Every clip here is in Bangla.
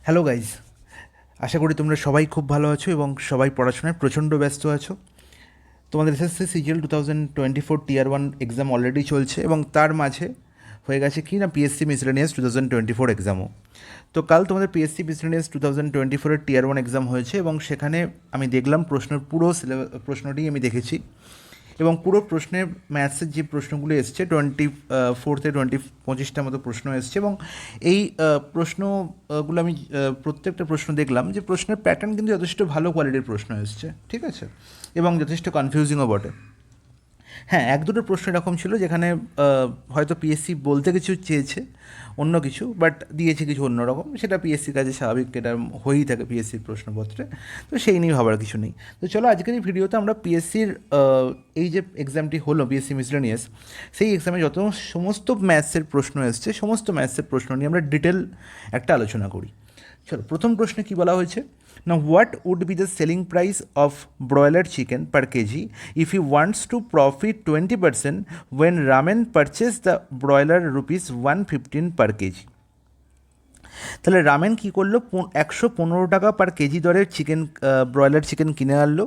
হ্যালো গাইজ, আশা করি তোমরা সবাই খুব ভালো আছো এবং সবাই পড়াশোনায় প্রচণ্ড ব্যস্ত আছো। তোমাদের এসএসসি সিজিএল 2024 টিয়ার 1 এক্সাম অলরেডি চলছে এবং তার মাঝে হয়ে গেছে কি না পিএসসি মিসলেনিয়াস 2024 এক্সামও। তো কাল তোমাদের পিএসসি মিসলেনিয়াস 2024-এর টিয়ার 1 এক্সাম হয়েছে এবং সেখানে আমি দেখলাম প্রশ্নের পুরো প্রশ্নটি আমি দেখেছি এবং পুরো প্রশ্নের ম্যাথসের যে প্রশ্নগুলো এসছে 25 মতো প্রশ্ন এসছে এবং এই প্রশ্নগুলো আমি প্রত্যেকটা প্রশ্ন দেখলাম যে প্রশ্নের প্যাটার্ন কিন্তু যথেষ্ট ভালো কোয়ালিটির প্রশ্ন এসছে, ঠিক আছে, এবং যথেষ্ট কনফিউজিংও বটে। হ্যাঁ, এক দুটো প্রশ্ন এরকম ছিল যেখানে হয়তো পিএসসি বলতে কিছু চেয়েছে অন্য কিছু, বাট দিয়েছে কিছু অন্যরকম। সেটা পিএসসির কাছে স্বাভাবিক, এটা হয়েই থাকে পিএসসির প্রশ্নপত্রে। তো সেই নিয়ে ভাবার কিছু নেই। তো চলো আজকের এই ভিডিওতে আমরা পিএসসির এই যে এক্সামটি হলো পিএসসি মিসলেনিয়াস, সেই এক্সামে যত সমস্ত ম্যাথসের প্রশ্ন এসছে সমস্ত ম্যাথসের প্রশ্ন নিয়ে আমরা ডিটেল একটা আলোচনা করি। চলো, প্রথম প্রশ্নে কী বলা হয়েছে না, what would be the selling price of broiler chicken per KG if you wants to profit 20% when Raman purchase the broiler ₹115 per KG. তাহলে রামেন কী করলো, 115 টাকা পার কেজি দরের ব্রয়লার চিকেন কিনে আনলো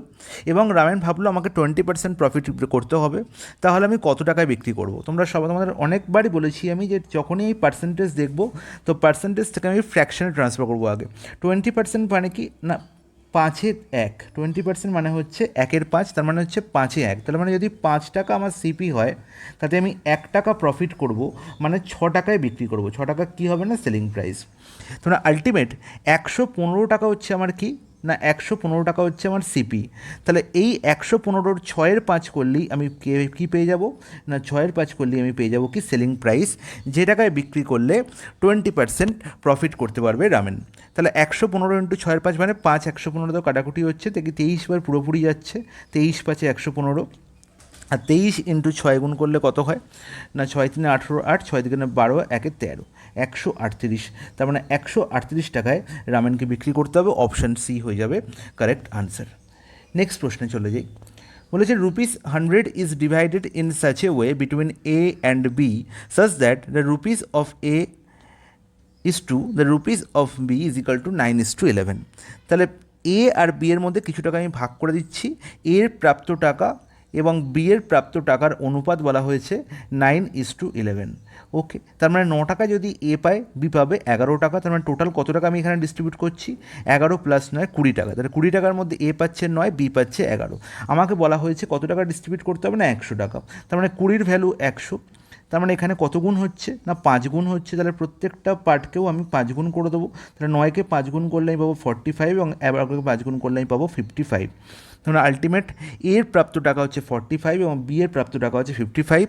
এবং রামেন ভাবলো আমাকে 20% প্রফিট করতে হবে, তাহলে আমি কত টাকায় বিক্রি করবো। তোমাদের অনেকবারই বলেছি আমি যে যখনই এই পার্সেন্টেজ দেখবো তো পার্সেন্টেজ থেকে আমি ফ্র্যাকশনে ট্রান্সফার করবো আগে। 20% মানে কি না, 5-এর 1, 20% মানে হচ্ছে 1-এর 5, তার মানে হচ্ছে 5-এ 1। তার মানে যদি 5 টাকা আমার সিপি হয় তাতে আমি 1 টাকা প্রফিট করব, মানে 6 টাকায় বিক্রি করব। 6 টাকা কী হবে না, সেলিং প্রাইস। তোমরা আলটিমেট 115 টাকা হচ্ছে আমার কি না, 115 টাকা হচ্ছে আমার সিপি। তাহলে এই 115-র 6-এর 5 করলেই আমি কী পেয়ে যাব না, 6-এর 5 করলেই আমি পেয়ে যাব কি, সেলিং প্রাইস, যে টাকায় বিক্রি করলে 20% প্রফিট করতে পারবে রামেন। তাহলে 115 × 6-এর 5 মানে 5, 115 তো কাটাকুটি হচ্ছে, দেখি 23 বার পুরোপুরি যাচ্ছে, 23×5 = 115, আর 23 × 6 গুণ করলে কত হয় না, 6×3 = 18, 8, 6×2 = 12, 1-এ 13, 138। তার মানে 138 টাকায় রামেনকে বিক্রি করতে হবে। অপশান সি হয়ে যাবে কারেক্ট আনসার। নেক্সট প্রশ্নে চলে যাই। বলেছে ₹100 is divided in such a way between A and B such that the rupees of A the rupees of B = 9:11। তাহলে এ আর বি এর মধ্যে কিছু টাকা আমি ভাগ করে দিচ্ছি, এর প্রাপ্ত টাকা এবং বি এর প্রাপ্ত টাকার অনুপাত বলা হয়েছে 9:11। ওকে, তার মানে 9 টাকা যদি এ পায়, বি পাবে 11 টাকা। তার মানে টোটাল কত টাকা আমি এখানে ডিস্ট্রিবিউট করছি, 11 + 9 20 টাকা। তাহলে 20 টাকার মধ্যে এ পাচ্ছে 9, বি পাচ্ছে 11। আমাকে বলা হয়েছে কত টাকা ডিস্ট্রিবিউট করতে হবে না, 100 টাকা। তার মানে 20-র ভ্যালু 100। তার মানে এখানে কত গুণ হচ্ছে না, 5 গুণ হচ্ছে। তাহলে প্রত্যেকটা পার্টকেও আমি 5 গুণ করে দেবো। তাহলে 9-কে 5 গুণ করলে আমি পাবো 45 এবং 11-কে 5 গুণ করলে আমি পাবো 55। তাহলে আলটিমেট এর প্রাপ্ত টাকা হচ্ছে 45 এবং বি এর প্রাপ্ত টাকা হচ্ছে 55।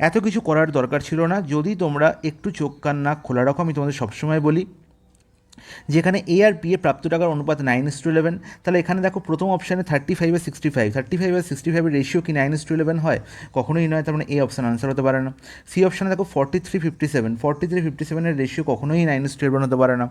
এত কিছু করার দরকার ছিল না যদি তোমরা একটু চোখ কান নাক খোলা রাখো। আমি তোমাদের সবসময় বলি যেখানে এ আর বি এর প্রাপ্ত টাকার অনুপাত 9:11। তাহলে এখানে দেখো প্রথম অপশানে 35/65, 35/65-এর রেশিও কি 9:11 হয়? কখনোই নয়। তার মানে এ অপশান আনসার হতে পারে না। সি অপশানে দেখো 43/57, 43/57-এর রেশিও কখনোই 9:11 হতে পারে না।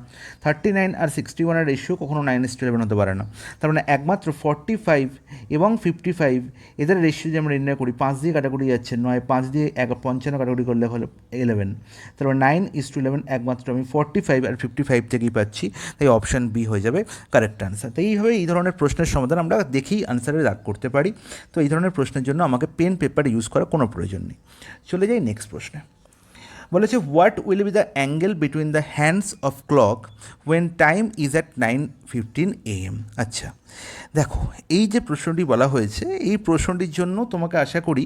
39 আর 61-এর রেশিও কখনো 9:11 হতে পারে না। তার মানে একমাত্র 45 এবং 55 এদের রেশিও যে আমরা নির্ণয় করি, 5 দিয়ে কাটাকুটি যাচ্ছে 9, 5 দিয়ে 55 কাটাকুটি করলে হলো 11। তারপর 9:11 একমাত্র আমি 45 আর 55 থেকেই পাচ্ছি, তাই অপশান বি হয়ে যাবে কারেক্ট আনসার। তো এইভাবে এই ধরনের প্রশ্নের সমাধান আমরা দেখেই আনসারে দাগ করতে পারি। তো এই ধরনের প্রশ্নের জন্য আমাকে পেন পেপার ইউজ করার কোনো প্রয়োজন নেই। চলে যাই নেক্সট প্রশ্নে। বলেছে what will be the angle between the hands of clock when time is at 9:15 AM। আচ্ছা দেখো, এই যে প্রশ্নটি বলা হয়েছে এই প্রশ্নটির জন্য তোমাকে আশা করি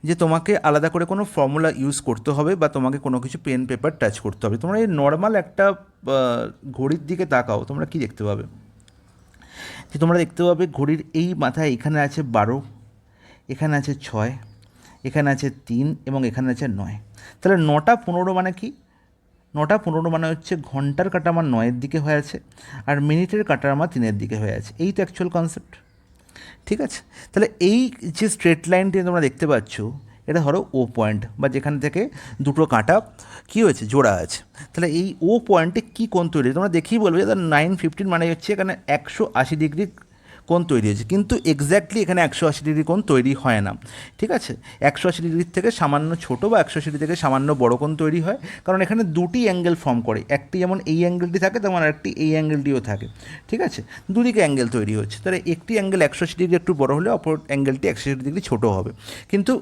যে তোমাকে আলাদা করে কোনো ফর্মুলা ইউজ করতে হবে বা তোমাকে কোনো কিছু পেন পেপার টাচ করতে হবে। তোমরা এই নর্মাল একটা ঘড়ির দিকে তাকাও, তোমরা কি দেখতে পাবে যে তোমরা দেখতে পাবে ঘড়ির এই মাথায় এখানে আছে 12, এখানে আছে 6, এখানে আছে 3 এবং এখানে আছে 9। তাহলে 9টা 15 মানে কি, 9টা 15 মানে হচ্ছে ঘন্টার কাঁটা আমার 9-এর দিকে হয়ে আছে আর মিনিটের কাঁটা আমার 3-এর দিকে হয়ে আছে। এই তো অ্যাকচুয়াল কনসেপ্ট, ঠিক আছে। তাহলে এই যে স্ট্রেট লাইনটি তোমরা দেখতে পাচ্ছ এটা ধরো ও পয়েন্ট, বা যেখান থেকে দুটো কাঁটা কী হয়েছে, জোড়া আছে। তাহলে এই ও পয়েন্টে কী কোণ তৈরি তোমরা দেখেই বলবে যে 9:15 মানে হচ্ছে এখানে 180 ডিগ্রি কোণ তৈরি হয়েছে, কিন্তু এক্স্যাক্টলি এখানে 180 ডিগ্রি কোণ তৈরি হয় না, ঠিক আছে। 180 ডিগ্রির থেকে সামান্য ছোট বা 180 থেকে সামান্য বড় কোণ তৈরি হয়, কারণ এখানে দুটি অ্যাঙ্গেল ফর্ম করে, একটি যেমন এই অ্যাঙ্গেলটি থাকে তেমন আরেকটি এই অ্যাঙ্গেলটিও থাকে, ঠিক আছে। দুদিকে অ্যাঙ্গেল তৈরি হচ্ছে, তাহলে একটি অ্যাঙ্গেল 180 ডিগ্রি একটু বড় হলে অপর অ্যাঙ্গেলটি 180 ডিগ্রি ছোটো হবে, কিন্তু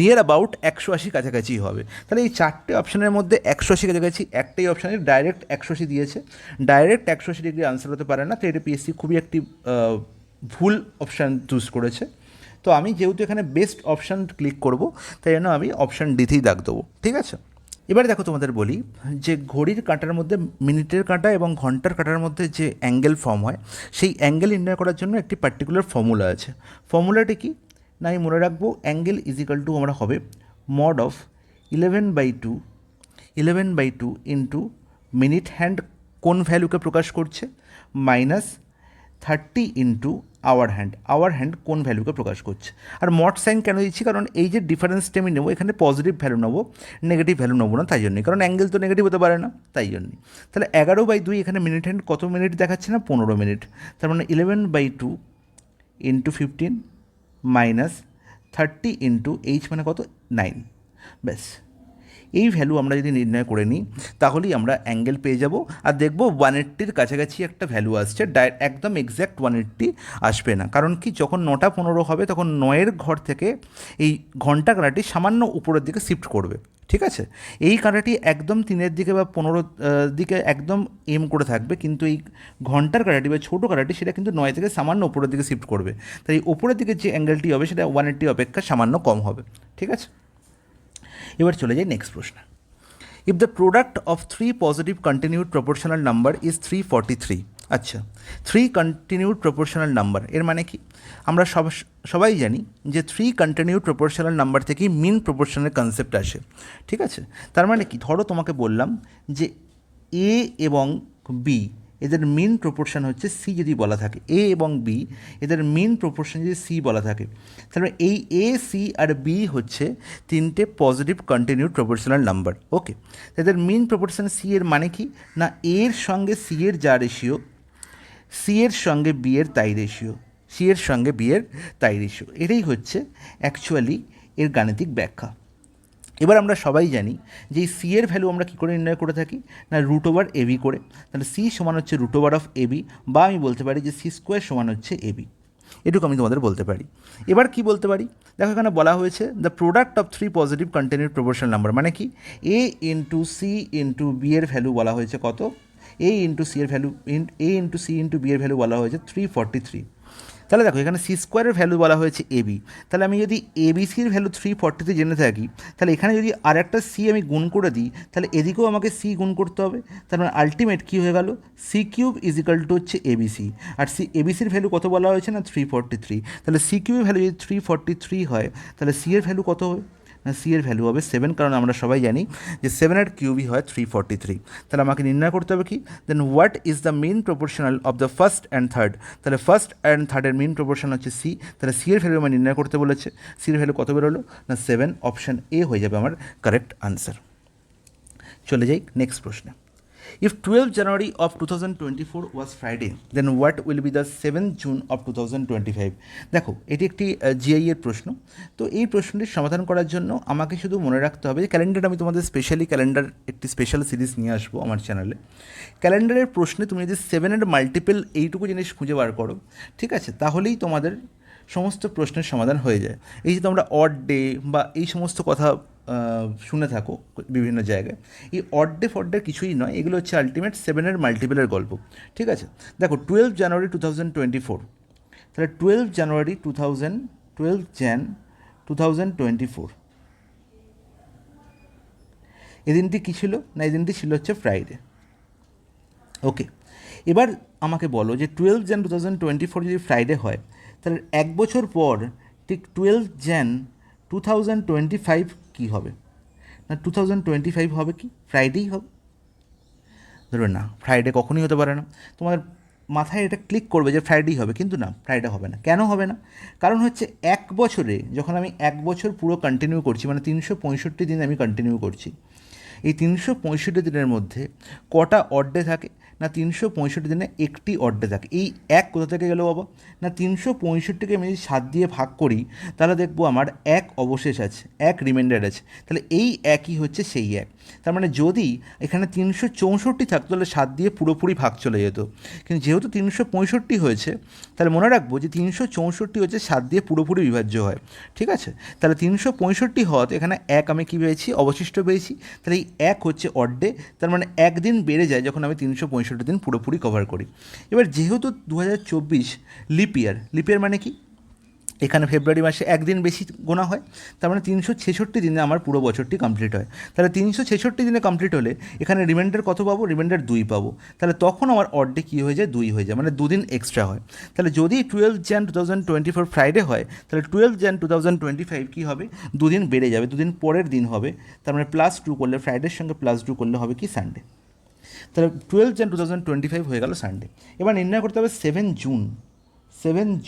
নিয়ার অ্যাবাউট 180 কাছাকাছি হবে। তাহলে এই চারটে অপশানের মধ্যে 180 কাছাকাছি একটাই অপশানে ডাইরেক্ট 180 দিয়েছে, ডাইরেক্ট 180 ডিগ্রি আনসার হতে পারে না, তো এটা পিএসসি খুবই একটি ভুল অপশান চুজ করেছে। তো আমি যেহেতু এখানে বেস্ট অপশান ক্লিক করব, তাই জন্য আমি অপশান ডিতেই দাগ দেবো, ঠিক আছে। এবার দেখো তোমাদের বলি যে ঘড়ির কাঁটার মধ্যে মিনিটের কাঁটা এবং ঘন্টার কাঁটার মধ্যে যে অ্যাঙ্গেল ফর্ম হয়, সেই অ্যাঙ্গেল নির্ণয় করার জন্য একটি পার্টিকুলার ফর্মুলা আছে। ফর্মুলাটি কি না, আমি মনে রাখবো অ্যাঙ্গেল ইজিক্যাল টু আমরা হবে mod of 11/2 into minute hand কোন ভ্যালুকে প্রকাশ করছে, মাইনাস 30 ইন্টু আওয়ার হ্যান্ড কোন ভ্যালুকে প্রকাশ করছে। আর মড সাইন কেন দিচ্ছি, কারণ এই যে ডিফারেন্সটা আমি নেবো এখানে পজিটিভ ভ্যালু নেবো, নেগেটিভ ভ্যালু নেবো না, তাই জন্যই, কারণ অ্যাঙ্গেল তো নেগেটিভ হতে পারে না, তাই জন্যই। তাহলে 11/2 এখানে মিনিট হ্যান্ড কত মিনিট দেখাচ্ছে না, 15 মিনিট, তার মানে 11/2 ইন্টু 15 মাইনাস 30 ইন্টু এইচ মানে কত 9, ব্যাস। এই ভ্যালু আমরা যদি নির্ণয় করে নিই তাহলেই আমরা অ্যাঙ্গেল পেয়ে যাব, আর দেখব 180-র কাছাকাছি একটা ভ্যালু আসছে, একদম এক্স্যাক্ট 180 আসবে না, কারণ কি যখন 9টা 15 হবে তখন 9-এর ঘর থেকে এই ঘন্টা কাঁটাটি সামান্য উপরের দিকে শিফট করবে, ঠিক আছে। এই কাঁটাটি একদম 3-এর দিকে বা 15 দিকে একদম এম করে থাকবে, কিন্তু এই ঘন্টার কাঁটাটি বা ছোটো কাঁটাটি সেটা কিন্তু 9 থেকে সামান্য উপরের দিকে শিফট করবে, তাই উপরের দিকে যে অ্যাঙ্গেলটি হবে সেটা 180 অপেক্ষা সামান্য কম হবে, ঠিক আছে। এবার চলে যাই নেক্সট প্রশ্ন। If the product of 3 positive continued proportional number is 343, আচ্ছা 3 কন্টিনিউড প্রপোর্শনাল নাম্বার এর মানে কি, আমরা সবাই জানি যে 3 কন্টিনিউড প্রপোর্শনাল নাম্বার থেকেই মিন প্রপোর্শনের কনসেপ্ট আসে, ঠিক আছে। তার মানে কি, ধরো তোমাকে বললাম যে এ এবং বি এদের মিন প্রপোর্শন হচ্ছে সি, যদি বলা থাকে এ এবং বি এদের মিন প্রপোর্শন যদি সি বলা থাকে, তাহলে এই এ সি আর বি হচ্ছে 3টে পজিটিভ কন্টিনিউড প্রপোর্শনাল নাম্বার, ওকে। এদের মিন প্রপোর্শন সি এর মানে কি না, এর সঙ্গে সি এর যা রেশিও, সি এর সঙ্গে বি এর তাই রেশিও, সি এর সঙ্গে বি এর তাই রেশিও, এটাই হচ্ছে অ্যাকচুয়ালি এর গাণিতিক ব্যাখ্যা। এবার আমরা সবাই জানি যে এই সি এর ভ্যালু আমরা কী করে নির্ণয় করে থাকি না, রুট ওভার এবি করে, তাহলে সি সমান হচ্ছে রুট ওভার অফ এবি, বা আমি বলতে পারি যে সি স্কোয়ার সমান হচ্ছে এবি, এটুকু আমি তোমাদের বলতে পারি। এবার কি বলতে পারি, দেখো এখানে বলা হয়েছে the product of 3 positive continued proportional number, মানে কি এ ইন্টু সি ইন্টু বি এর ভ্যালু বলা হয়েছে কত, এ ইন্টু সি এর ভ্যালু এ ইন্টু সি ইন্টু বি এর ভ্যালু বলা হয়েছে 343। তাহলে দেখো এখানে সি স্কোয়ারের ভ্যালু বলা হয়েছে এবি, তাহলে আমি যদি এবিসির ভ্যালু 343 জেনে থাকি, তাহলে এখানে যদি আর একটা সি আমি গুণ করে দিই, তাহলে এদিকেও আমাকে সি গুণ করতে হবে, তার মানে আলটিমেট কী হয়ে গেল, সি কিউব ইজিক্যাল টু হচ্ছে এবিসি, আর এবিসির ভ্যালু কত বলা হয়েছে না 343, তাহলে সি কিউবের ভ্যালু যদি 343 হয়, তাহলে সি এর ভ্যালু কত হবে না, সি এর ভ্যালু হবে 7, কারণ আমরা সবাই জানি যে 7-এর কিউবই হয় 343। তাহলে আমাকে নির্ণয় করতে হবে কি, then what is the mean proportional of the first and third, তাহলে ফার্স্ট অ্যান্ড থার্ডের মেন প্রপোর্শন হচ্ছে সি, তাহলে সি এর ভ্যালু আমার নির্ণয় করতে বলেছে, সি এর ভ্যালু কত বেরোলো না 7, অপশান এ হয়ে যাবে আমার কারেক্ট আনসার। চলে যাই নেক্সট প্রশ্নে। If 12th January of 2024 was Friday, then what will be the 7th June of 2025? দেখো এটি একটি জিআই এর প্রশ্ন, তো এই প্রশ্নটির সমাধান করার জন্য আমাকে শুধু মনে রাখতে হবে যে ক্যালেন্ডার, আমি তোমাদের স্পেশালি ক্যালেন্ডার একটি স্পেশাল সিরিজ নিয়ে আসবো আমার চ্যানেলে। ক্যালেন্ডারের প্রশ্নে তুমি যদি 7-এর মাল্টিপল এইটুকু জিনিস খুঁজে বার করো, ঠিক আছে, তাহলেই তোমাদের সমস্ত প্রশ্নের সমাধান হয়ে যায়। এই যে তোমরা অড ডে বা এই সমস্ত কথা শুনে থাকো বিভিন্ন জায়গায়, এই অড ডে ফড ডে কিছুই নয়, এগুলো হচ্ছে আলটিমেট 7-এর মাল্টিপলের গল্প, ঠিক আছে। দেখো 12 জানুয়ারি 2024, তাহলে 12 জানুয়ারি 2024 এই দিনটি কী ছিল না, এই দিনটি ছিল হচ্ছে ফ্রাইডে, ওকে। এবার আমাকে বলো যে 12 জান 2024 যদি ফ্রাইডে হয়, তাহলে 1 বছর পর ঠিক 12 জান 2025 কী হবে না, 2025 হবে কি ফ্রাইডেই হবে, ধরবে না ফ্রাইডে কখনই হতে পারে না, তোমাদের মাথায় এটা ক্লিক করবে যে ফ্রাইডেই হবে, কিন্তু না ফ্রাইডে হবে না। কেন হবে না, কারণ হচ্ছে 1 বছরে যখন আমি 1 বছর পুরো কন্টিনিউ করছি, মানে 365 দিন আমি কন্টিনিউ করছি, এই 365 দিনের মধ্যে কটা অড ডে থাকে না 365 দিনে একটি অড ডে থাকে। এই এক কোথা থেকে গেল বাবা? না 365কে আমি যদি 7 দিয়ে ভাগ করি তাহলে দেখবো আমার এক অবশেষ আছে, এক রিমাইন্ডার আছে। তাহলে এই একই হচ্ছে সেই এক। তার মানে যদি এখানে 364 থাকতো তাহলে 7 দিয়ে পুরোপুরি ভাগ চলে যেত, কিন্তু যেহেতু 365 হয়েছে তাহলে মনে রাখবো যে 364 হচ্ছে 7 দিয়ে পুরোপুরি বিভাজ্য হয়। ঠিক আছে, তাহলে 365 হওয়াতে এখানে এক আমি কী পেয়েছি? অবশিষ্ট পেয়েছি। তাহলে এই এক হচ্ছে অড ডে, তার মানে একদিন বেড়ে যায় যখন আমি 365 দিন পুরোপুরি কভার করি। এবার যেহেতু 2024 লিপ ইয়ার মানে কি? এখানে ফেব্রুয়ারি মাসে একদিন বেশি গোনা হয়, তার মানে 366 দিনে আমার পুরো বছরটি কমপ্লিট হয়। তাহলে 366 দিনে কমপ্লিট হলে এখানে রিমাইন্ডার কত পাবো? রিমাইন্ডার 2 পাবো। তাহলে তখন আমার অড ডে কী হয়ে যায়? 2 হয়ে যায়, মানে 2 দিন এক্সট্রা হয়। তাহলে যদি 12 jan 2024 ফ্রাইডে হয় তাহলে 12 jan 2025 কী হবে? 2 দিন বেড়ে যাবে, 2 দিন পরের দিন হবে। তার মানে +2 করলে, ফ্রাইডের সঙ্গে +2 করলে হবে কি? সানডে। তাহলে 12 jan 2025 হয়ে গেল সানডে। এবার নির্ণয় করতে হবে 7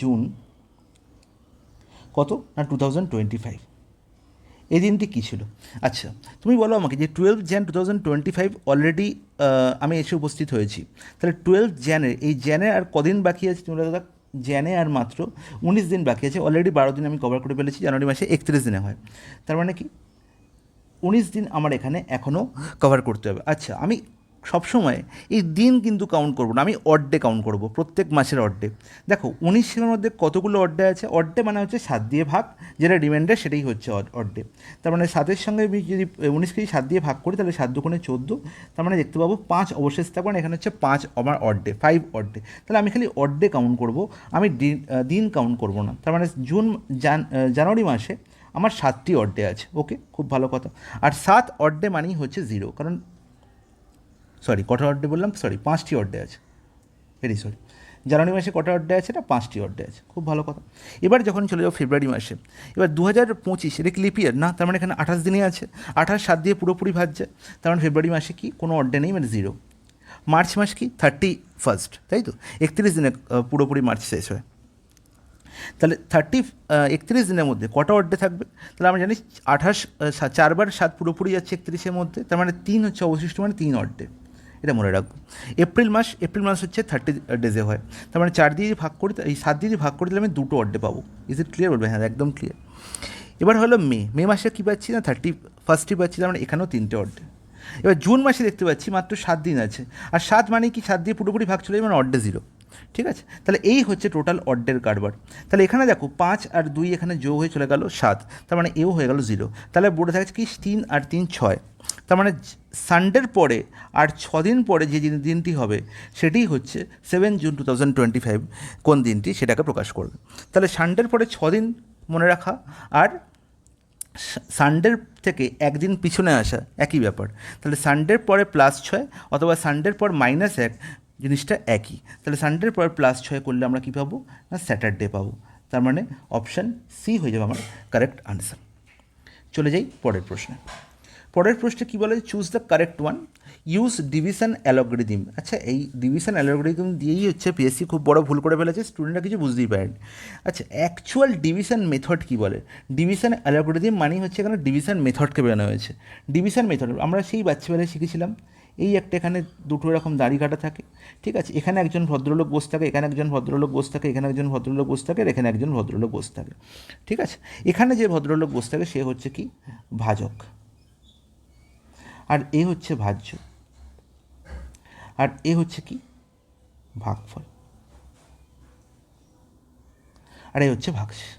জুন কত? না 2025 এই দিনটি কী ছিল? আচ্ছা, তুমি বলো আমাকে যে 12 jan 2025 অলরেডি আমি এসে উপস্থিত হয়েছি, তাহলে 12 জ্যানের, এই জ্যানে আর কদিন বাকি আছে? তুমি দাদা, জ্যানে আর মাত্র 19 দিন বাকি আছে। অলরেডি 12 দিন আমি কভার করে ফেলেছি, জানুয়ারি মাসে 31 দিনে হয়। তার মানে কি 19 দিন আমার এখানে এখনও কভার করতে হবে। আচ্ছা, আমি সবসময় এই দিন কিন্তু কাউন্ট করবো না, আমি অড ডে কাউন্ট করবো, প্রত্যেক মাসের অড ডে। দেখো 19-এর মধ্যে কতগুলো অড ডে আছে? অড ডে মানে হচ্ছে 7 দিয়ে ভাগ, যেটা রিমাইন্ডার সেটাই হচ্ছে অড ডে। তার মানে 7-এর সঙ্গে আমি যদি 19কে 7 দিয়ে ভাগ করি তাহলে 7 দুগুণে 14, তার মানে দেখতে পাবো 5 অবশেষ থাকবে, মানে এখানে হচ্ছে 5 আমার অড ডে, 5 অড ডে। তাহলে আমি খালি অড ডে কাউন্ট করবো, আমি দিন কাউন্ট করবো না। তার মানে জানুয়ারি মাসে আমার 7টি অড ডে আছে। ওকে, খুব ভালো কথা। আর 7 অড ডে মানেই হচ্ছে 0, কারণ কটা অড ডে বললাম? 5টি অড ডে আছে। সরি, জানুয়ারি মাসে কটা অড ডে আছে? না 5টি অড ডে আছে। খুব ভালো কথা। এবার যখন চলে যাও ফেব্রুয়ারি মাসে, এবার 2025, এটা কি লিপ ইয়ার? না, তার মানে এখানে 28 দিনই আছে, 28 7 দিয়ে পুরোপুরি ভাজ্যে। তার মানে ফেব্রুয়ারি মাসে কি কোনো অড ডে নেই, মানে 0। মার্চ মাস কি 31, তাই তো? 31 দিনে পুরোপুরি মার্চ শেষ হয়। তাহলে 31 দিনের মধ্যে কটা অড ডে থাকবে? তাহলে আমরা জানি 28, 4বার 7 পুরোপুরি যাচ্ছে 31-এর মধ্যে, তার মানে 3 হচ্ছে অবশিষ্ট, মানে 3 অড ডে। এটা মনে রাখবো। এপ্রিল মাস হচ্ছে 30 ডেজে হয়, তার মানে 4 দিয়ে ভাগ করি, এই 7 দিয়ে ভাগ করে দিলে আমি 2টো অড ডে পাবো। Is it clear? বলবে হ্যাঁ, একদম ক্লিয়ার। এবার হলো মে মাসে কী পাচ্ছি? না 31st পাচ্ছি, তার মানে এখানেও 3টে অড ডে। এবার জুন মাসে দেখতে পাচ্ছি মাত্র 7 দিন আছে, আর 7 মানে কি 7 দিয়ে পুরোপুরি ভাগ চলে যাবে, মানে অড ডে 0। ঠিক আছে, তাহলে এই হচ্ছে টোটাল অড ডের কারবার। তাহলে এখানে দেখো 5 আর 2 এখানে যোগ হয়ে চলে গেল 7, তার মানে এও হয়ে গেল 0। তাহলে বোর্ডে থাকছে কি 3 আর 3 6, তার মানে সানডের পরে আর 6 দিন পরে যে দিনটি হবে সেটি হচ্ছে 7 জুন 2025। কোন দিনটি সেটাকে প্রকাশ করবে। তাহলে সানডের পরে 6 দিন মনে রাখা, আর সানডের থেকে একদিন পিছনে আসা একই ব্যাপার। তাহলে সানডের পরে +6 অথবা সানডের পর -1 জিনিসটা একই। তাহলে সানডের পর +6 করলে আমরা কী পাবো? না স্যাটারডে পাবো। তার মানে অপশান সি হয়ে যাবে আমার কারেক্ট আনসার। চলে যাই পরের প্রশ্নে। পরের প্রশ্নে কী বলে? Choose the correct one, use division algorithm. আচ্ছা, এই ডিভিশন অ্যালগরিদম দিয়েই হচ্ছে পিএসসি খুব বড় ভুল করে ফেলেছে, স্টুডেন্টরা কিছু বুঝতেই পারেনি। আচ্ছা, অ্যাকচুয়াল ডিভিশন মেথড কী বলে? ডিভিশন অ্যালগরিদম মানেই হচ্ছে এখানে ডিভিশন মেথডকে বানানো হয়েছে। ডিভিশন মেথড আমরা সেই বাচ্চাবেলায় শিখেছিলাম। এই একটা এখানে দুটো এরকম দাড়ি কাটা থাকে, ঠিক আছে? এখানে একজন ভদ্রলোক বসে থাকে, এখানে একজন ভদ্রলোক বসে থাকে, এখানে একজন ভদ্রলোক বসে থাকে, আর এখানে একজন ভদ্রলোক বসে থাকে, ঠিক আছে? এখানে যে ভদ্রলোক বসে থাকে সে হচ্ছে কি? ভাজক। আর এ হচ্ছে ভাজ্য, আর এ হচ্ছে কি? ভাগফল, আর এ হচ্ছে ভাগশেষ।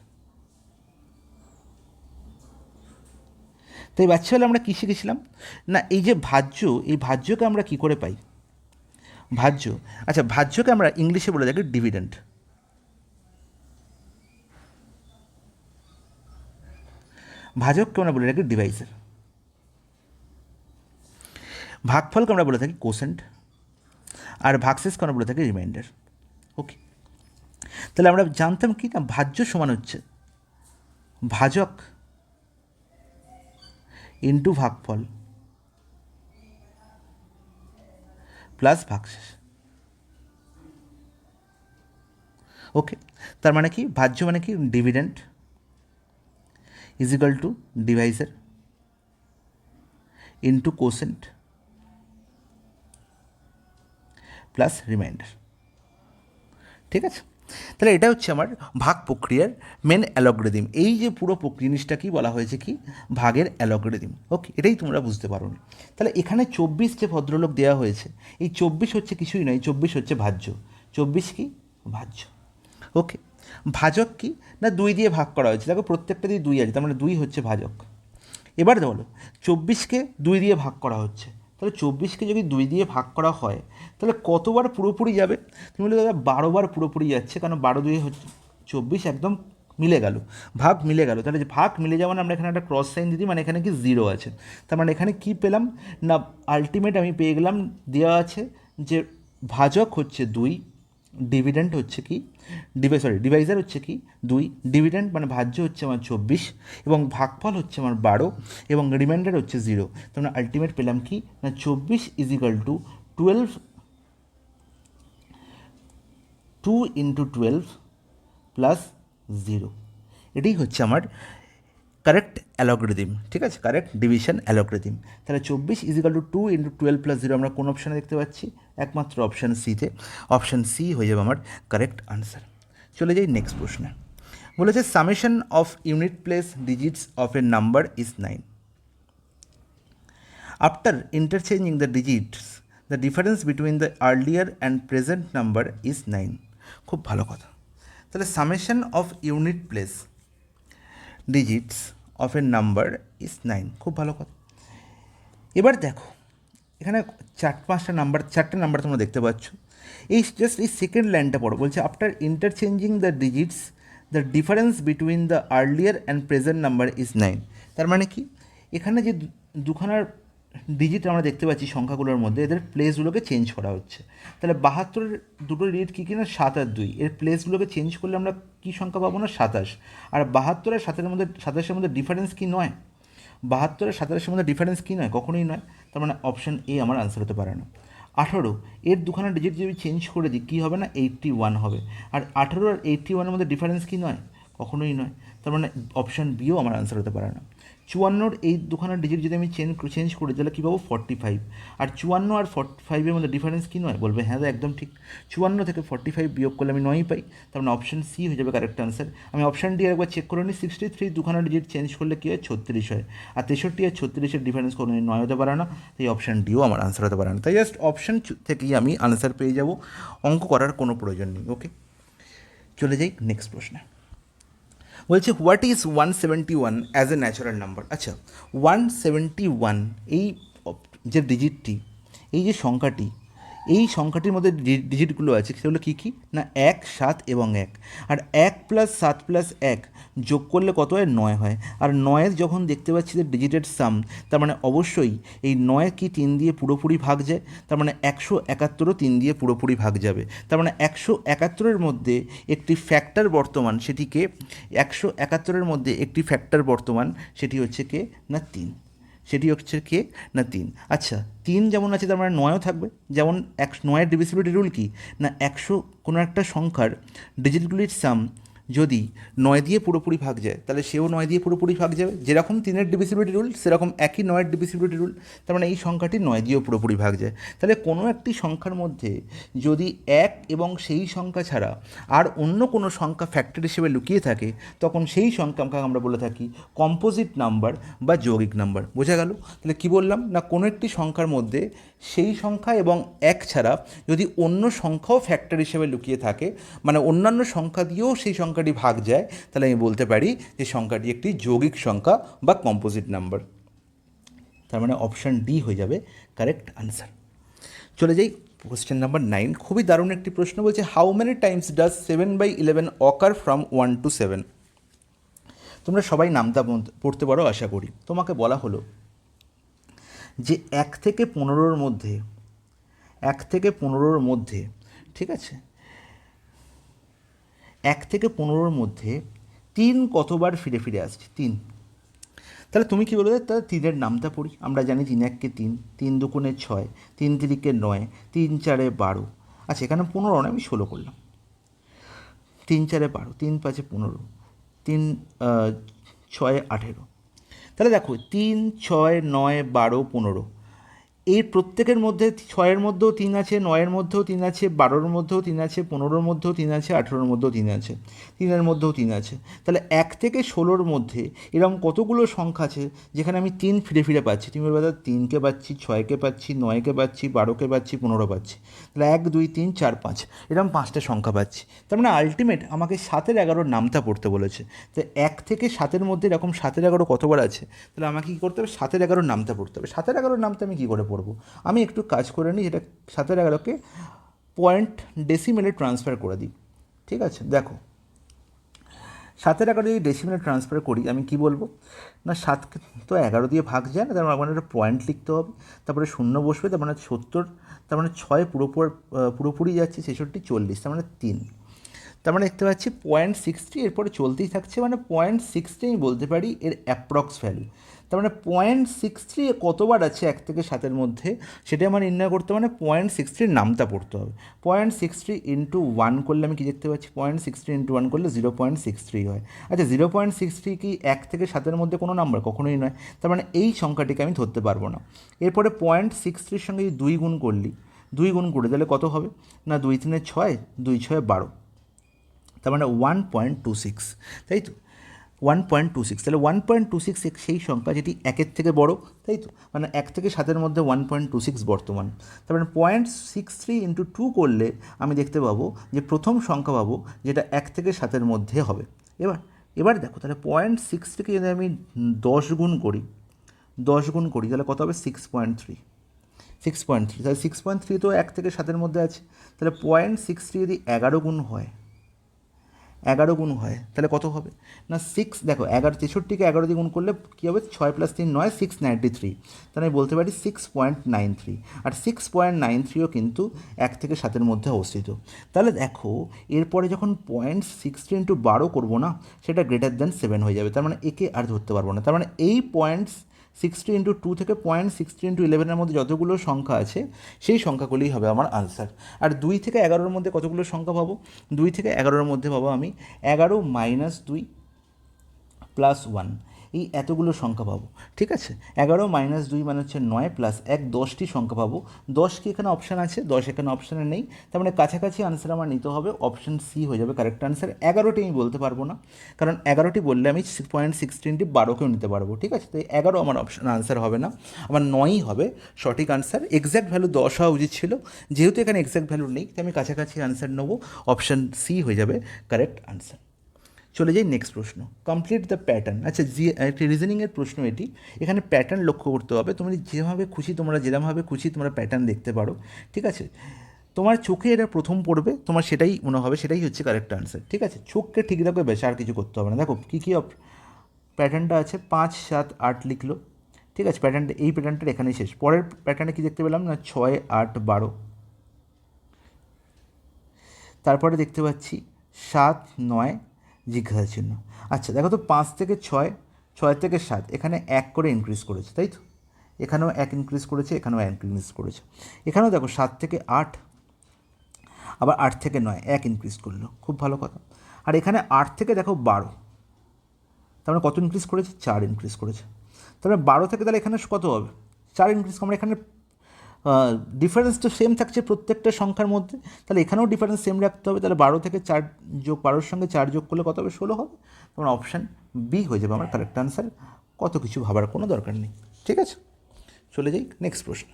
তাই বাচ্চাবেলা আমরা কী শিখেছিলাম? না এই যে ভাজ্য, এই ভাজ্যকে আমরা কী করে পাই? ভাজ্য, আচ্ছা ভাজ্যকে আমরা ইংলিশে বলে থাকি ডিভিডেন্ড। ভাজককে আমরা বলে থাকি ডিভাইজার। ভাগফলকে আমরা বলে থাকি কোসেন্ট, আর ভাগশেষকে আমরা বলে থাকি রিমাইন্ডার। ওকে, তাহলে আমরা জানতাম কি না, ভাজ্য সমান হচ্ছে ভাজক ইন্টু ভাগফল প্লাস ভাগশেষ। ওকে, তার মানে কি? ভাজ্য মানে কি? Dividend is equal to divisor into quotient plus remainder. ঠিক আছে, তাহলে এটা হচ্ছে আমার ভাগ প্রক্রিয়ার মেন অ্যালগরিদম। এই যে পুরো জিনিসটা কি বলা হয়েছে, কি ভাগের অ্যালগরিদম। ওকে, এটাই তোমরা বুঝতে পারো নি। তাহলে এখানে 24 যে ভদ্রলোক দেওয়া হয়েছে, এই 24 হচ্ছে কিছুই নয়, 24 হচ্ছে ভাজ্য। 24 কি ভাজ্য। ওকে, ভাজক কি না 2 দিয়ে ভাগ করা হয়েছে, দেখো প্রত্যেকটা দিয়ে 2 আছে, তার মানে 2 হচ্ছে ভাজক। এবার বলো 24কে 2 দিয়ে ভাগ করা হচ্ছে, তাহলে 24কে যদি 2 দিয়ে ভাগ করা হয় তাহলে কতবার পুরোপুরি যাবে? তুমি বলে দাদা 12 বার পুরোপুরি যাচ্ছে, কারণ 12 2 হচ্ছে 24, একদম মিলে গেল, ভাগ মিলে গেল। তাহলে যে ভাগ মিলে যাওয়া, আমরা এখানে একটা ক্রস সাইন দিই, মানে এখানে কি 0 আছে। তার মানে এখানে কি পেলাম না, আলটিমেট আমি পেয়ে গেলাম, দেওয়া আছে যে ভাজক হচ্ছে 2, ডিভিডেন্ট হচ্ছে কি ডিভাইজার হচ্ছে কি 2, ডিভিডেন্ট মানে ভাজ্য হচ্ছে আমার 24, এবং ভাগফল হচ্ছে আমার 12, এবং রিমাইন্ডার হচ্ছে 0। তার মানে আলটিমেট পেলাম কি না 24 is equal two 12, 2 into 12 plus 0। এটাই হচ্ছে আমার কারেক্ট অ্যালগরিদম। ঠিক আছে, কারেক্ট ডিভিশন অ্যালগরিদম। তাহলে 24 is equal two 2 into 12 plus 0 আমরা কোন অপশানে দেখতে পাচ্ছি? একমাত্র অপশান সিতে। অপশান সি হয়ে যাবে আমার কারেক্ট আনসার। চলে যাই নেক্সট প্রশ্নে। বলেছে summation of unit place digits of A number is 9। After interchanging the digits the difference between the earlier and present number is 9। খুব ভালো কথা। তাহলে summation of unit place digits of A number is 9, খুব ভালো কথা। এবার দেখো এখানে 4-5টা নাম্বার তোমরা দেখতে পাচ্ছ। এই জাস্ট এই সেকেন্ড লাইনটা পড়ো, বলছে after interchanging the digits the difference between the earlier and present number is 9। তার মানে কি, এখানে যে দুখানার ডিজিট আমরা দেখতে পাচ্ছি সংখ্যাগুলোর মধ্যে, এদের প্লেসগুলোকে চেঞ্জ করা হচ্ছে। তাহলে 72-এর দুটো ডিজিট কী কিনা 7 আর 2, এর প্লেসগুলোকে চেঞ্জ করলে আমরা কী সংখ্যা পাবো না 27। আর 72 আর 27-এর মধ্যে ডিফারেন্স কি নয়? 72 আর 27-এর মধ্যে ডিফারেন্স কি নয়? কখনোই নয়। তার মানে অপশান এ আমার আনসার হতে পারে না। 18, এর দুখানা ডিজিট যদি চেঞ্জ করে দিই কী হবে না 81 হবে। আর 18 আর 81-এর মধ্যে ডিফারেন্স কি নয়? কখনোই নয়। তার মানে অপশান বিও আমার আনসার হতে পারে না। 54-র এই দুখানা ডিজিট যদি আমি চেঞ্জ করি তাহলে কী পাবো 45। আর 54 আর 45-এর মধ্যে ডিফারেন্স কি নয়? বলবে হ্যাঁ একদম ঠিক। 54 থেকে 45 বিয়োগ করলে আমি 9 পাই। তার মানে অপশান সি হয়ে যাবে কারেক্ট আনসার। আমি অপশান ডি একবার চেক করে নিই। 63 দুখানা ডিজিট চেঞ্জ করলে কী হয় 36 হয়। আর 63 আর 36-এর ডিফারেন্স কোনো 9 হতে পারে না, তাই অপশান ডিও আমার আনসার হতে পারে না। তাই জাস্ট অপশান থেকেই আমি আনসার পেয়ে যাব, অঙ্ক করার কোনো প্রয়োজন নেই। ওকে, চলে যাই নেক্সট প্রশ্নে। বলছে what is 171 as a natural number. আচ্ছা, 171 এই যে ডিজিটটি, এই যে সংখ্যাটি, এই সংখ্যাটির মধ্যে ডিজিটগুলো আছে সেগুলো কী কী না 1, 7 এবং 1। আর 1 প্লাস 7 প্লাস 1 যোগ করলে কত হয় 9 হয়। আর 9 যখন দেখতে পাচ্ছি যে ডিজিটের সাম, তার মানে অবশ্যই এই 9 কি 3 দিয়ে পুরোপুরি ভাগ যায়, তার মানে 171ও 3 দিয়ে পুরোপুরি ভাগ যাবে। তার মানে 171-এর মধ্যে একটি ফ্যাক্টর বর্তমান, সেটিকে 171-এর মধ্যে একটি ফ্যাক্টর বর্তমান, সেটি হচ্ছে কে না 3। সেটি হচ্ছে কে না 3। আচ্ছা, 3 যেমন আছে তার মানে 9ও থাকবে। যেমন 9-এর ডিভিসিবিলিটি রুল কি না 100 কোনো একটা সংখ্যার ডিজিটগুলির সাম যদি 9 দিয়ে পুরোপুরি ভাগ যায় তাহলে সেও 9 দিয়ে পুরোপুরি ভাগ যাবে। যেরকম 3-এর ডিভিসিবিলিটি রুল সেরকম একই 9-এর ডিভিসিবিলিটি রুল, তার মানে এই সংখ্যাটি 9 দিয়েও পুরোপুরি ভাগ যায়। তাহলে কোনো একটি সংখ্যার মধ্যে যদি 1 এবং সেই সংখ্যা ছাড়া আর অন্য কোনো সংখ্যা ফ্যাক্টর হিসেবে লুকিয়ে থাকে, তখন সেই সংখ্যাকে আমরা বলে থাকি কম্পোজিট নাম্বার বা যৌগিক নাম্বার। বোঝা গেল? তাহলে কী বললাম না, কোনো একটি সংখ্যার মধ্যে সেই সংখ্যা এবং 1 ছাড়া যদি অন্য সংখ্যাও ফ্যাক্টর হিসেবে লুকিয়ে থাকে, মানে অন্যান্য সংখ্যা দিয়েও সেই সংখ্যাটি ভাগ যায়, তাহলে আমি বলতে পারি যে সংখ্যাটি একটি যৌগিক সংখ্যা বা কম্পোজিট নাম্বার। তার মানে অপশান ডি হয়ে যাবে কারেক্ট আনসার। চলে যাই কোয়েশ্চেন নাম্বার 9। খুবই দারুণ একটি প্রশ্ন। বলছে how many Times does 7/11 ochre from 1 to 7। তোমরা সবাই নামটা পড়তে পারো আশা করি। তোমাকে বলা হলো যে 1 থেকে 15-র মধ্যে, 1 থেকে 15-র মধ্যে, ঠিক আছে, 1 থেকে 15-র মধ্যে 3 কতবার ফিরে ফিরে আসছে? 3। তাহলে তুমি কী বলবে? তাহলে 3-এর নামটা পড়ি। আমরা জানি 3 1-কে 3, 3 2-কে 6, 3 3-কে 9, 3 4-এ 12। আচ্ছা, এখানে 15 নয়, আমি 16 করলাম। 3 4-এ 12, 3 5-এ 15, 3 6-এ 18। তাহলে দেখো 3 6 9 12 15, এর প্রত্যেকের মধ্যে 6-এর মধ্যেও 3 আছে, 9-এর মধ্যেও 3 আছে, 12-র মধ্যেও 3 আছে, 15-র মধ্যেও 3 আছে, 18-র মধ্যেও 3 আছে, 3-এর মধ্যেও 3 আছে। তাহলে 1 থেকে 16-র মধ্যে এরকম কতগুলো সংখ্যা আছে যেখানে আমি 3 ফিরে ফিরে পাচ্ছি? তুমি বলবে দাদা 3কে পাচ্ছি, 6কে পাচ্ছি, 9কে পাচ্ছি, 12কে পাচ্ছি, 15 পাচ্ছি। তাহলে 1 2 3 4 5 এরকম 5টা সংখ্যা পাচ্ছি। তার মানে আলটিমেট আমাকে 7-এর 11-র নামটা পড়তে বলেছে। তো 1 থেকে 7-এর মধ্যে এরকম 7-এর 11 কতবার আছে? তাহলে আমাকে কী করতে হবে? 7-এর 11-র নামটা পড়তে হবে। 7-এর 11-র নামটা আমি কী করে পড়বো? আমি একটু কাজ করে নিই, যেটা 7-এর 11কে পয়েন্ট ডেসিমেলে ট্রান্সফার করে দিই। ঠিক আছে, দেখো 7-এর 11 যদি ডেসিমেলে ট্রান্সফার করি আমি কি বলবো? না 7কে তো 11 দিয়ে ভাগ যায় না, তার মানে একটা পয়েন্ট লিখতে হবে, তারপরে শূন্য বসবে, তার মানে 70, তার মানে 6 পুরোপুরি যাচ্ছে 66, 40, তার মানে 3। তার মানে দেখতে পাচ্ছি 0.60, এরপরে চলতেই থাকছে, মানে 0.60 আমি বলতে পারি এর অ্যাপ্রক্স ভ্যালু। তার মানে 0.60 কতবার আছে 1 থেকে 7-এর মধ্যে সেটা আমার নির্ণয় করতে, মানে 0.60 নামটা পড়তে হবে। 0.60 ইন্টু 1 করলে আমি কী দেখতে পাচ্ছি? 0.60 ইন্টু 1 করলে 0.63 হয়। আচ্ছা 0.63 কি 1 থেকে 7-এর মধ্যে কোনো নাম্বার? কখনোই নয়। তার মানে এই সংখ্যাটিকে আমি ধরতে পারবো না। এরপরে 0.63 সঙ্গে 2 গুণ করলি, 2 গুণ করে তাহলে কত হবে? না 2 3 6, 2 6 12, তার মানে 1.26, তাই তো? 1.26, তাহলে 1.26 সেই সংখ্যা যেটি 1-এর থেকে বড়, তাই তো? মানে 1 থেকে 7-এর মধ্যে 1.26 বর্তমান। তার মানে 0.63 ইন্টু 2 করলে আমি দেখতে পাবো যে প্রথম সংখ্যা পাবো যেটা 1 থেকে 7-এর মধ্যে হবে। এবার দেখো তাহলে 0.63কে যদি আমি 10 গুণ করি, 10 গুণ করি তাহলে কত হবে? 6.3, 6.3, তাহলে 6.3 তো 1 থেকে 7-এর মধ্যে আছে। তাহলে 0.63 যদি 11 গুণ হয়, 11 গুণ হয় তাহলে কত হবে? না 6, দেখো 63কে 11 দিয়ে গুণ করলে কী হবে? 6 + 3 9, 693, তাহলে আমি বলতে পারি 6.93। আর 6.93ও কিন্তু 1 থেকে 7-এর মধ্যে অবস্থিত। তাহলে দেখো এরপরে যখন 0.60 ইন্টু 12 করবো না, সেটা >7 হয়ে যাবে। তার মানে একে আর ধরতে পারবো না। তার মানে এই 0.60 ইন্টু 2 থেকে 0.60 ইন্টু 11-এর মধ্যে যতগুলো সংখ্যা আছে সেই সংখ্যাগুলিই হবে আমার আনসার। আর 2 থেকে 11-এর মধ্যে কতগুলো সংখ্যা পাবো? 2 থেকে 11-এর মধ্যে পাবো আমি 11 - 2 + 1, এই এতগুলো সংখ্যা পাবো। ঠিক আছে, 11 - 2 মানে হচ্ছে 9 + 1, 10টি সংখ্যা পাবো। 10 কি এখানে অপশান আছে? 10 এখানে অপশানে নেই। তার মানে কাছাকাছি আনসার আমার নিতে হবে, অপশান সি হয়ে যাবে কারেক্ট আনসার। 11টি আমি বলতে পারবো না, কারণ 11টি বললে আমি 0.16 12কেও নিতে পারবো। ঠিক আছে, তো 11 আমার অপশান আনসার হবে না, আমার 9ই হবে সঠিক আনসার। এক্স্যাক্ট ভ্যালু 10 হওয়া উচিত ছিল, যেহেতু এখানে এক্স্যাক্ট ভ্যালু নেই তাই আমি কাছাকাছি আনসার নেবো, অপশান সি হয়ে যাবে কারেক্ট আনসার। চলে যাই নেক্সট প্রশ্ন, কমপ্লিট দ্য প্যাটার্ন। আচ্ছা একটি রিজনিংয়ের প্রশ্ন এটি। এখানে প্যাটার্ন লক্ষ্য করতে হবে, তুমি যেভাবে খুশি তোমরা যেরকমভাবে খুশি তোমরা প্যাটার্ন দেখতে পারো। ঠিক আছে, তোমার চোখে এটা প্রথম পড়বে, তোমার সেটাই মনে হবে সেটাই হচ্ছে কারেক্ট আনসার। ঠিক আছে, চোখকে ঠিক রাখবে, বেশ আর কিছু করতে হবে না। দেখো কী কী প্যাটার্নটা আছে, 5 7 8 লিখলো। ঠিক আছে, প্যাটার্নটা এই প্যাটার্নটার এখানেই শেষ। পরের প্যাটার্নে কী দেখতে পেলাম? না 6 8 12, তারপরে দেখতে পাচ্ছি 7 9 জিজ্ঞাসা চিহ্ন। আচ্ছা দেখো তো 5 থেকে 6, 6 থেকে 7 এখানে 1 করে ইনক্রিজ করেছে, তাই তো? এখানেও 1 ইনক্রিজ করেছে, এখানেও 1 ইনক্রিজ করেছে। এখানেও দেখো 7 থেকে 8, আবার 8 থেকে 9 1 ইনক্রিজ করলো, খুব ভালো কথা। আর এখানে 8 থেকে দেখো 12, তার মানে কত ইনক্রিজ করেছে? 4 ইনক্রিজ করেছে। তাহলে 12 থেকে তাহলে এখানে কত হবে? 4 ইনক্রিজ। আমরা এখানে ডিফারেন্স তো সেম থাকছে প্রত্যেকটা সংখ্যার মধ্যে, তাহলে এখানেও ডিফারেন্স সেম রাখতে হবে। তাহলে 12 থেকে 4 যোগ, 12-র সঙ্গে 4 যোগ করলে কত হবে? 16 হবে। তোমার অপশান বি হয়ে যাবে আমার কারেক্ট আনসার, কত কিছু ভাবার কোনো দরকার নেই। ঠিক আছে, চলে যাই নেক্সট প্রশ্ন।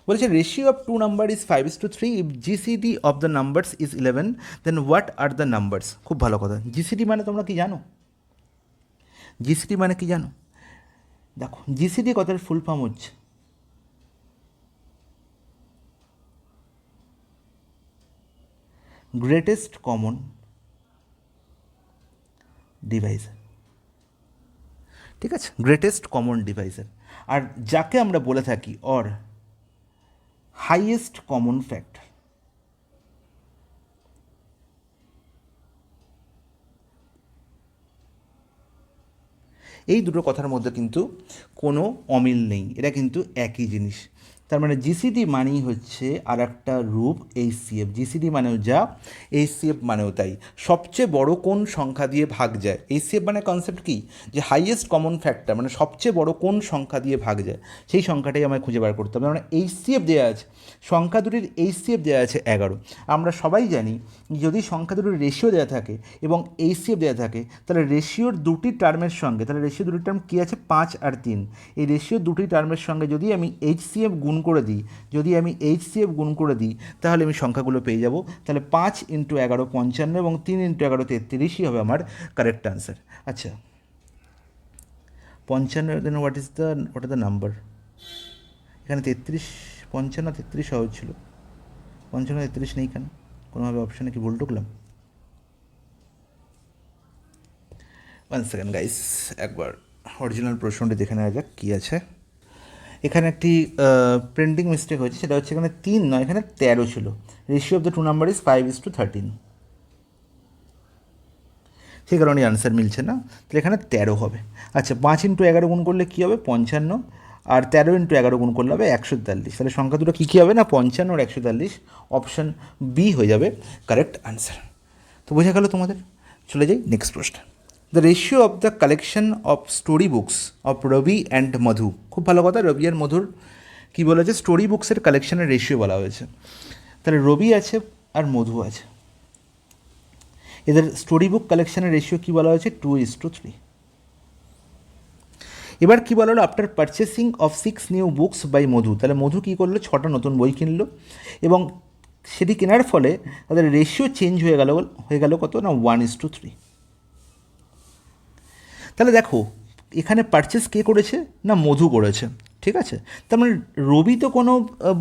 বলেছে ratio of two number is 5:3, if GCD of the numbers is 11, then what are the numbers? খুব ভালো কথা। জিসিডি মানে তোমরা কি জানো? জিসিডি মানে কি জানো? দেখো জিসিডি কথার ফুল ফর্ম হচ্ছে গ্রেটেস্ট কমন ডিভাইজার। ঠিক আছে, গ্রেটেস্ট কমন ডিভাইজার, আর যাকে আমরা বলে থাকি অর হাইয়েস্ট কমন ফ্যাক্টর। এই দুটো কথার মধ্যে কিন্তু কোনো অমিল নেই, এটা কিন্তু একই জিনিস। তার মানে জিসিডি মানেই হচ্ছে আর একটা রূপ এইচসিএফ। জিসিডি মানেও যা, এইচসিএফ মানেও তাই। সবচেয়ে বড় কোন সংখ্যা দিয়ে ভাগ যায়? এইচসিএফ মানে কনসেপ্ট কি, যে হাইয়েস্ট কমন ফ্যাক্টর, মানে সবচেয়ে বড় কোন সংখ্যা দিয়ে ভাগ যায়, সেই সংখ্যাটাই আমায় খুঁজে বার করতে হবে। মানে এইচসিএফ দেওয়া আছে, সংখ্যা দুটির এইচসিএফ দেওয়া আছে 11। আমরা সবাই জানি যদি সংখ্যা দুটির রেশিও দেওয়া থাকে এবং এইচসিএফ দেওয়া থাকে, তাহলে রেশিওর দুটি টার্মের সঙ্গে, তাহলে রেশিও দুটি টার্ম কী আছে, 5 আর 3, এই রেশিও দুটি টার্মের সঙ্গে যদি আমি এইচসিএফ গুণ করে দিই, তাহলে আমি সংখ্যাগুলো পেয়ে যাব। তাহলে 5 × 11 55 এবং 3 × 11 33ই হবে আমার কারেক্ট আনসার। আচ্ছা, 55 দেন হোয়াট আর দ্য নাম্বার? এখানে 33, 55 33 সহজ ছিল, 55 33 নেই কেন? কোনোভাবে অপশানে কি ভুল ঢুকলাম? 1 সেকেন্ড গাইস, একবার অরিজিনাল প্রশ্নটি দেখে নেওয়া যাক কী আছে। এখানে একটি প্রিন্টিং মিস্টেক হয়েছে, সেটা হচ্ছে এখানে 3 নয়, এখানে 13 ছিল। Ratio of the two number is 5:13, সেই কারণে আনসার মিলছে না, তাহলে এখানে 13 হবে। আচ্ছা, 5 × 11 গুণ করলে কী হবে, 55, আর 13 × 11 গুণ করলে হবে 143। তাহলে সংখ্যা দুটো কী হবে না, 55 আর 143। অপশান বি হয়ে যাবে কারেক্ট আনসার। তো বোঝা গেল তোমাদের। চলে যাই নেক্সট প্রশ্ন। The ratio of the collection of story books of Rabi and Madhu. খুব ভালো কথা, রবি আর মধুর কী বলা হয়েছে, স্টোরি বুকসের কালেকশনের রেশিও বলা হয়েছে। তাহলে রবি আছে আর মধু আছে, এদের স্টোরি বুক কালেকশনের রেশিও কী বলা হয়েছে, 2:3। এবার কী বলা হলো, after purchasing of 6 new books by Madhu. তাহলে মধু কী করলো, 6টা নতুন বই কিনলো, এবং সেটি কেনার ফলে তাদের রেশিও চেঞ্জ হয়ে গেল কত না, 1:3। তাহলে দেখো এখানে পারচেস কে করেছে না, মধু করেছে, ঠিক আছে। তার মানে রবি তো কোনো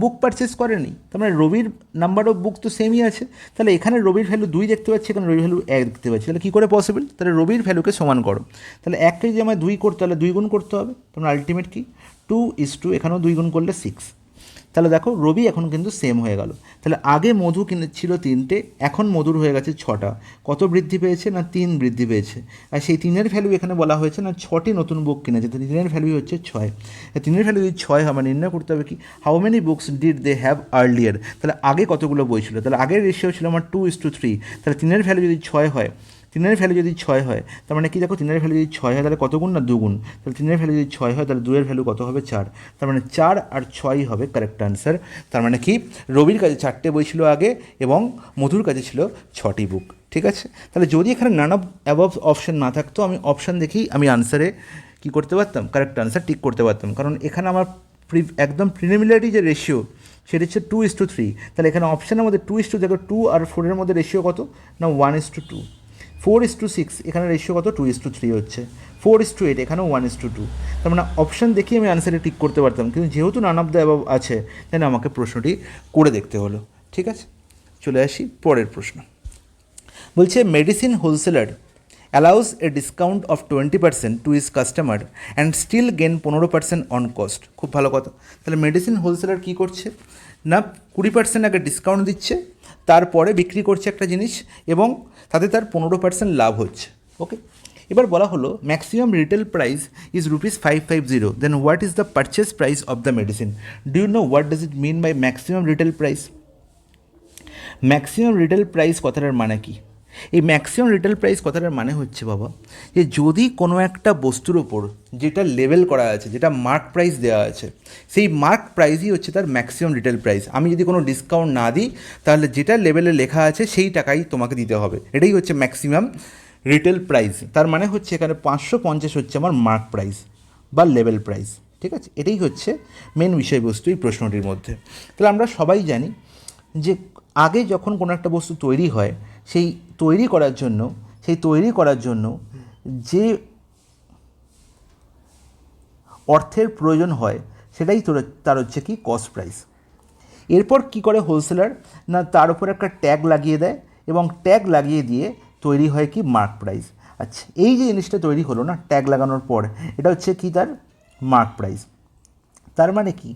বুক পারচেস করেনি, তার মানে রবির নাম্বার অফ বুক তো সেমই আছে। তাহলে এখানে রবির ভ্যালু 2 দেখতে পাচ্ছি, এখানে রবির ভ্যালু 1 দেখতে পাচ্ছি। তাহলে কী করে পসিবল? তাহলে রবির ভ্যালুকে সমান করো। তাহলে 1কে যদি আমায় 2 করতে, তাহলে 2 গুণ করতে হবে। তাহলে আলটিমেট কি, 2:2, এখানেও 2 গুণ করলে 6। তাহলে দেখো রবি এখন কিন্তু সেম হয়ে গেল। তাহলে আগে মধু ছিল 3টে, এখন মধুর হয়ে গেছে 6টা। কত বৃদ্ধি পেয়েছে না, 3 বৃদ্ধি পেয়েছে। আর সেই 3-এর ভ্যালু এখানে বলা হয়েছে না, 6টি নতুন বুক কিনেছে, তো 3-এর ভ্যালু হচ্ছে 6। 3-এর ভ্যালু যদি 6 হয়, আমার নির্ণয় করতে হবে কি, how many books did they have earlier. তাহলে আগে কতগুলো বই ছিল, তাহলে আগের রেশিও ছিল আমার 2:3। তাহলে 3-এর ভ্যালু যদি 6 হয়, 3-এর ভ্যালু যদি 6 হয়, তার মানে কি দেখো, 3-এর ভ্যালু যদি 6 হয় তাহলে কত গুণ না, 2 গুণ। তাহলে 3-এর ভ্যালু যদি 6 হয়, তাহলে 2-এর ভ্যালু কত হবে, 4। তার মানে 4 আর 6 হবে কারেক্ট আনসার। তার মানে কি, রবির কাছে 4টে বই ছিল আগে এবং মধুর কাছে ছিল 6টি বুক, ঠিক আছে। তাহলে যদি এখানে নান অফ অ্যাবভ অপশান না থাকতো, আমি অপশান দেখেই আমি আনসারে কী করতে পারতাম, কারেক্ট আনসার টিক করতে পারতাম। কারণ এখানে আমার একদম প্রিলিমিনারি যে রেশিও, সেটা হচ্ছে 2:3। তাহলে এখানে অপশানের মধ্যে 2:, দেখো 2 আর 4-এর মধ্যে রেশিও কত না, 1:2। 4:6, এখানে রেশিও কত, 2:3 হচ্ছে। 4:8, এখানেও 1:2। তার মানে অপশান দেখেই আমি আনসারে টিক করতে পারতাম, কিন্তু যেহেতু নান অফ দ্য অ্যাবভ আছে, তাই আমাকে প্রশ্নটি করে দেখতে হলো, ঠিক আছে। চলে আসি পরের প্রশ্ন। বলছে medicine wholesaler allows a discount of 20% to its customer and still gain 15% on cost. খুব ভালো কথা। তাহলে মেডিসিন হোলসেলার কী করছে না, 20% আগে ডিসকাউন্ট দিচ্ছে, তারপরে বিক্রি করছে একটা জিনিস, এবং তাতে তার 15% লাভ হচ্ছে। ওকে, এবার বলা হলো maximum retail price is ₹550, then what is the purchase price of the medicine. Do you know what does it mean by maximum retail price? Maximum retail price কথাটার মানে কি? এই ম্যাক্সিমাম রিটেল প্রাইস কথাটার মানে হচ্ছে বাবা, যে যদি কোনো একটা বস্তুর ওপর যেটা লেবেল করা আছে, যেটা মার্ক প্রাইস দেওয়া আছে, সেই মার্ক প্রাইসই হচ্ছে তার ম্যাক্সিমাম রিটেল প্রাইস। আমি যদি কোনো ডিসকাউন্ট না দিই, তাহলে যেটা লেবেলে লেখা আছে সেই টাকাই তোমাকে দিতে হবে, এটাই হচ্ছে ম্যাক্সিমাম রিটেল প্রাইস। তার মানে হচ্ছে এখানে 550 হচ্ছে আমার মার্ক প্রাইস বা লেভেল প্রাইস, ঠিক আছে। এটাই হচ্ছে মেন বিষয়বস্তু এই প্রশ্নটির মধ্যে। তাহলে আমরা সবাই জানি যে আগে যখন কোনো একটা বস্তু তৈরি হয়, সেই তৈরি করার জন্য যে অর্থের প্রয়োজন হয়, সেটাই তার হচ্ছে কি, কস্ট প্রাইস। এরপর কি করে হোলসেলার না, তার উপর একটা ট্যাগ লাগিয়ে দেয়, এবং ট্যাগ লাগিয়ে দিয়ে তৈরি হয় কি, মার্ক প্রাইস। আচ্ছা, এই যে জিনিসটা তৈরি হলো না ট্যাগ লাগানোর পর, এটা হচ্ছে কি, তার মার্ক প্রাইস। তার মানে কি,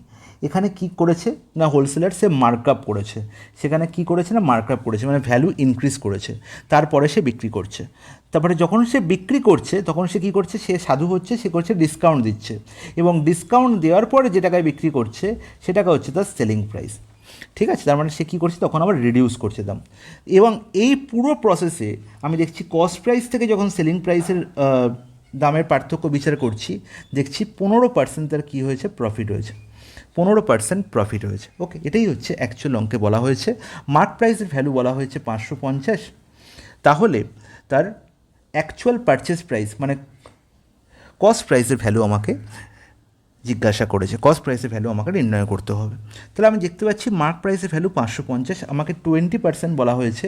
এখানে কি করেছে না হোলসেলার সে মার্কআপ করেছে, সেখানে কি করেছে না মার্কআপ করেছে, মানে ভ্যালু ইনক্রিজ করেছে, তারপরে সে বিক্রি করছে। তারপরে যখন সে বিক্রি করছে তখন সে কী করছে, সে সাধু হচ্ছে, সে করছে ডিসকাউন্ট দিচ্ছে, এবং ডিসকাউন্ট দেওয়ার পরে যে টাকায় বিক্রি করছে সে টাকা হচ্ছে তার সেলিং প্রাইস। ঠিক আছে, তার মানে সে কী করছে, তখন আবার রিডিউস করছে দাম। এবং এই পুরো প্রসেসে আমি দেখছি কস্ট প্রাইস থেকে যখন সেলিং প্রাইসের দামের পার্থক্য বিচার করছি, দেখছি 15% তার কী হয়েছে, প্রফিট হয়েছে, 15% প্রফিট হয়েছে। ওকে, এটাই হচ্ছে অ্যাকচুয়াল অঙ্কে বলা হয়েছে। মার্ক প্রাইসের ভ্যালু বলা হয়েছে 550, তাহলে তার অ্যাকচুয়াল পারচেস প্রাইস মানে কস্ট প্রাইসের ভ্যালু আমাকে জিজ্ঞাসা করেছে, কস্ট প্রাইসের ভ্যালু আমাকে নির্ণয় করতে হবে। তাহলে আমি দেখতে পাচ্ছি মার্ক প্রাইসের ভ্যালু 550, আমাকে 20% বলা হয়েছে,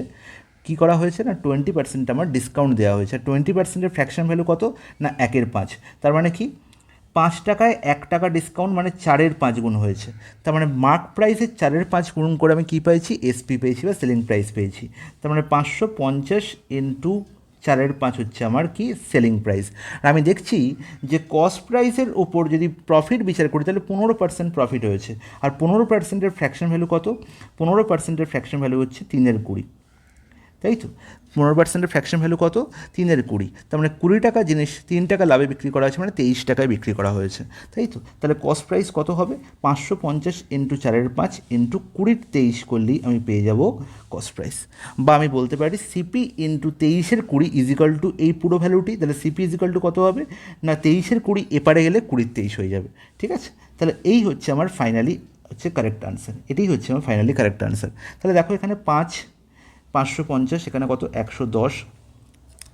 কী করা হয়েছে না 20% আমার ডিসকাউন্ট দেওয়া হয়েছে। 20%-এর ফ্র্যাকশন ভ্যালু কত না 1/5, তার মানে কি 5 টাকায় 1 টাকা ডিসকাউন্ট মানে 4/5 গুণ হয়েছে। তার মানে মার্ক প্রাইসের 4/5 গুণ করে আমি কী পেয়েছি, এসপি পেয়েছি বা সেলিং প্রাইস পেয়েছি। তার মানে 550 ইন্টু 4/5 হচ্ছে আমার কি সেলিং প্রাইস। আর আমি দেখছি যে কস্ট প্রাইসের ওপর যদি প্রফিট বিচার করি তাহলে 15% প্রফিট হয়েছে। আর 15%-এর ফ্র্যাকশন ভ্যালু কত, 15%-এর ফ্র্যাকশন ভ্যালু হচ্ছে 3/20, তাই তো। 15%-এর ফ্র্যাকশন ভ্যালু কত, 3/20, তার মানে 20 টাকা জিনিস 3 টাকা লাভে বিক্রি করা হয়েছে, মানে 23 টাকায় বিক্রি করা হয়েছে, তাই তো। তাহলে কস্ট প্রাইস কত হবে, 550 ইন্টু 4/5 ইন্টু 20/23 করলেই আমি পেয়ে যাব কস্ট প্রাইস। বা আমি বলতে পারি সিপি ইন্টু 23/20 ইজিক্যাল টু এই পুরো ভ্যালুটি, তাহলে সিপি ইজিক্যাল টু কত হবে না 23/20 এপারে গেলে 20/23 হয়ে যাবে। ঠিক আছে, তাহলে এই হচ্ছে আমার ফাইনালি হচ্ছে কারেক্ট আনসার, এটাই হচ্ছে আমার ফাইনালি কারেক্ট আনসার। তাহলে দেখো এখানে 550, এখানে কত 110,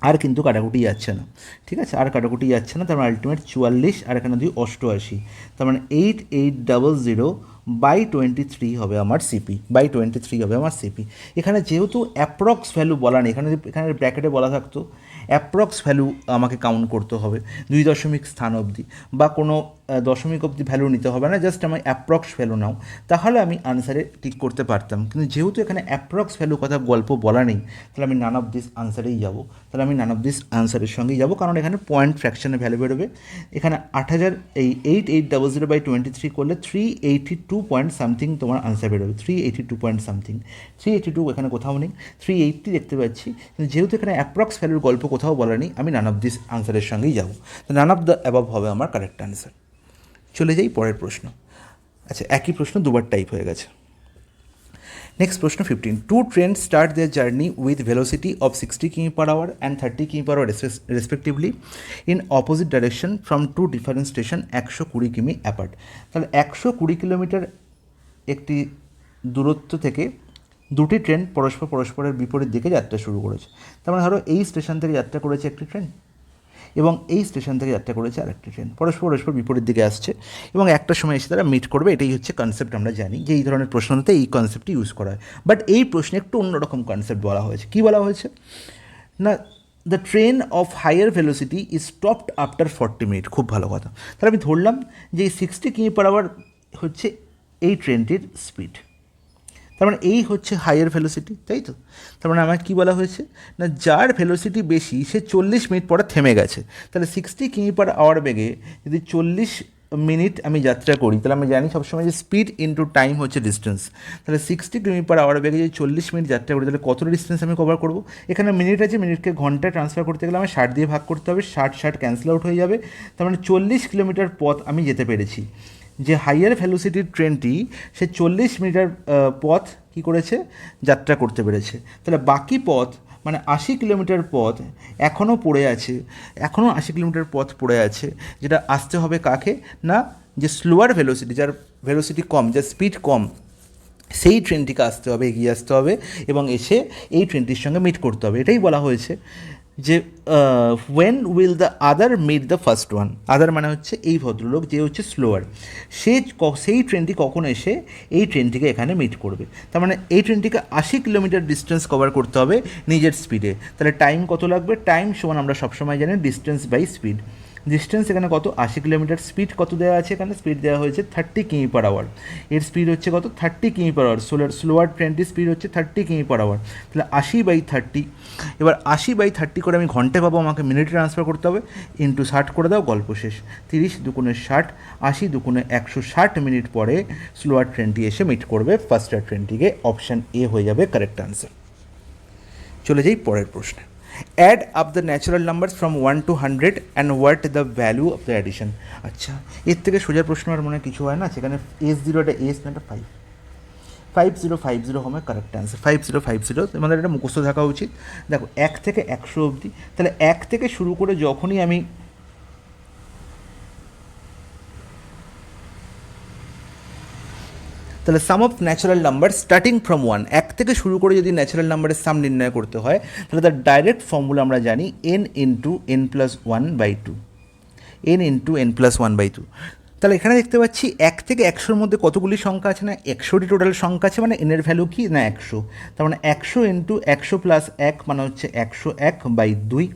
আর কিন্তু কাটাকুটি যাচ্ছে না। ঠিক আছে, আর কাটাকুটি যাচ্ছে না, তার মানে আলটিমেট 44, আর এখানে 88, তার মানে 8800/23 হবে আমার সিপি, বাই 23 হবে আমার সিপি। এখানে যেহেতু অ্যাপ্রক্স ভ্যালু বলা নেই, এখানে ব্র্যাকেটে বলা থাকতো অ্যাপ্রক্স ভ্যালু আমাকে কাউন্ট করতে হবে 2 দশমিক স্থান অবধি, বা কোনো দশমিক অবধি ভ্যালু নিতে হবে না, জাস্ট আমার অ্যাপ্রক্স ভ্যালু নাও, তাহলে আমি আনসারে টিক করতে পারতাম। কিন্তু যেহেতু এখানে অ্যাপ্রক্স ভ্যালু কথা গল্প বলা নেই, তাহলে আমি নান অফ দিস আনসারেই যাবো, তাহলে আমি নান অফ দিস আনসারের সঙ্গেই যাবো, কারণ এখানে পয়েন্ট ফ্র্যাকশনে ভ্যালু বেরোবে। এখানে 8800/23 করলে 382 পয়েন্ট সামথিং তোমার আনসার বেরোবে, 382 পয়েন্ট সামথিং, 382 এখানে কোথাও নেই, 380 দেখতে পাচ্ছি। কিন্তু যেহেতু এখানে অ্যাপ্রক্স ভ্যালুর গল্প কোথাও বলা নেই, আমি নান অফ দিস আনসারের সঙ্গেই যাবো, তো নান অফ দ্য অ্যাবভ হবে আমার কারেক্ট আনসার। চলে যাই পরের প্রশ্ন। আচ্ছা, একই প্রশ্ন দুবার টাইপ হয়ে গেছে। নেক্সট প্রশ্ন 15, 2 train start their journey with velocity of 60 km hour and 30 km hour respectively in opposite direction from 2 different station 120 km apart. তাহলে 120 কিলোমিটার একটি দূরত্ব থেকে দুটি ট্রেন পরস্পরের বিপরীত দিকে যাত্রা শুরু করেছে। তার মানে ধরো এই স্টেশন থেকে যাত্রা করেছে একটি ট্রেন, এবং এই স্টেশন থেকে যাত্রা করেছে আরেকটি ট্রেন, পরস্পর বিপরীত দিকে আসছে, এবং একটা সময় এসে তারা মিট করবে। এটাই হচ্ছে কনসেপ্ট। আমরা জানি যে এই ধরনের প্রশ্নতে এই কনসেপ্টটি ইউজ করা হয়, বাট এই প্রশ্নে একটু অন্যরকম কনসেপ্ট বলা হয়েছে। কী বলা হয়েছে না, the train of higher velocity is stopped after 40 minute. খুব ভালো কথা। তাহলে আমি ধরলাম যে এই 60 কিমি/আওয়ার হচ্ছে এই ট্রেনটির স্পিড, তার মানে এই হচ্ছে হায়ার ভেলোসিটি, তাই তো। তার মানে আমার কী বলা হয়েছে না, যার ভেলোসিটি বেশি সে 40 মিনিট পরে থেমে গেছে। তাহলে 60 কিমি/আওয়ার বেগে যদি 40 মিনিট আমি যাত্রা করি, তাহলে আমি জানি সবসময় যে স্পিড ইন্টু টাইম হচ্ছে ডিস্টেন্স। তাহলে 60 কিমি/আওয়ার বেগে যদি 40 মিনিট যাত্রা করি, তাহলে কত ডিস্টেন্স আমি কভার করবো। এখানে মিনিট আছে, মিনিটকে ঘন্টায় ট্রান্সফার করতে গেলে আমার 60 দিয়ে ভাগ করতে হবে, 60 ক্যান্সেল আউট হয়ে যাবে। তার মানে 40 কিলোমিটার পথ আমি যেতে পেরেছি। যে হাইয়ার ভেলোসিটির ট্রেনটি সে 40 মিটার পথ কী করেছে, যাত্রা করতে পেরেছে। তাহলে বাকি পথ মানে 80 কিলোমিটার পথ এখনও পড়ে আছে, এখনও 80 কিলোমিটার পথ পড়ে আছে, যেটা আসতে হবে কাকে না, যে স্লোয়ার ভেলোসিটি, যার ভেলোসিটি কম, যার স্পিড কম, সেই ট্রেনটিকে আসতে হবে, এগিয়ে আসতে হবে, এবং এসে এই ট্রেনটির সঙ্গে মিট করতে হবে। এটাই বলা হয়েছে যে when will the other meet the first one. Other মানে হচ্ছে এই ভদ্রলোক, যে হচ্ছে স্লোয়ার, সেই ট্রেনটি কখন এসে এই ট্রেনটিকে এখানে মিট করবে। তার মানে এই ট্রেনটিকে 80 কিলোমিটার ডিস্টেন্স কভার করতে হবে নিজের স্পিডে। তাহলে টাইম কত লাগবে, টাইম সমান আমরা সবসময় জানি ডিস্টেন্স বাই স্পিড। ডিস্টেন্স এখানে কত 80 কিলোমিটার, স্পিড কত দেওয়া আছে এখানে, স্পিড দেওয়া হয়েছে 30 কিমি পার আওয়ার, এর স্পিড হচ্ছে কত 30 কিমি পার আওয়ার, স্লোয়ার ট্রেনটির স্পিড হচ্ছে 30 কিমি পার আওয়ার, তাহলে 80/30, এবার 80/30 করে আমি ঘন্টায় পাবো, আমাকে মিনিটে ট্রান্সফার করতে হবে, ইন্টু 60 করে দাও, গল্প শেষ। 30 দুগুণে 60, 80 দুগুণে 160 মিনিট পরে স্লোয়ার ট্রেনটি এসে মিট করবে ফাস্টার ট্রেনটিকে, অপশান এ হয়ে যাবে কারেক্ট আনসার। চলে যাই পরের প্রশ্নে। Add up the natural numbers from 1 to 100 and what the value of the addition. আচ্ছা, এর থেকে সোজা প্রশ্ন আর মনে হয় কিছু হয় না, সেখানে S0 একটা S না একটা 5, 5050 হবে কারেক্ট অ্যান্সার। 5050 আমাদের এটা মুখস্থ থাকা উচিত। দেখো 1 থেকে 100 অবধি, তাহলে 1 থেকে শুরু করে যখনই আমি তাহলে sum of natural number starting from 1, 1 থেকে শুরু করে যদি ন্যাচারাল নাম্বারের সাম নির্ণয় করতে হয়, তাহলে তার ডাইরেক্ট ফর্মুলা আমরা জানি n into n+1/2, n into n+1/2। তাহলে এখানে দেখতে পাচ্ছি 1 থেকে 100-র মধ্যে কতগুলি সংখ্যা আছে না 100টি টোটাল সংখ্যা আছে, মানে এনের ভ্যালু কি না 100, তার মানে 100 ইন্টু 100 প্লাস 1 মানে হচ্ছে 101/2,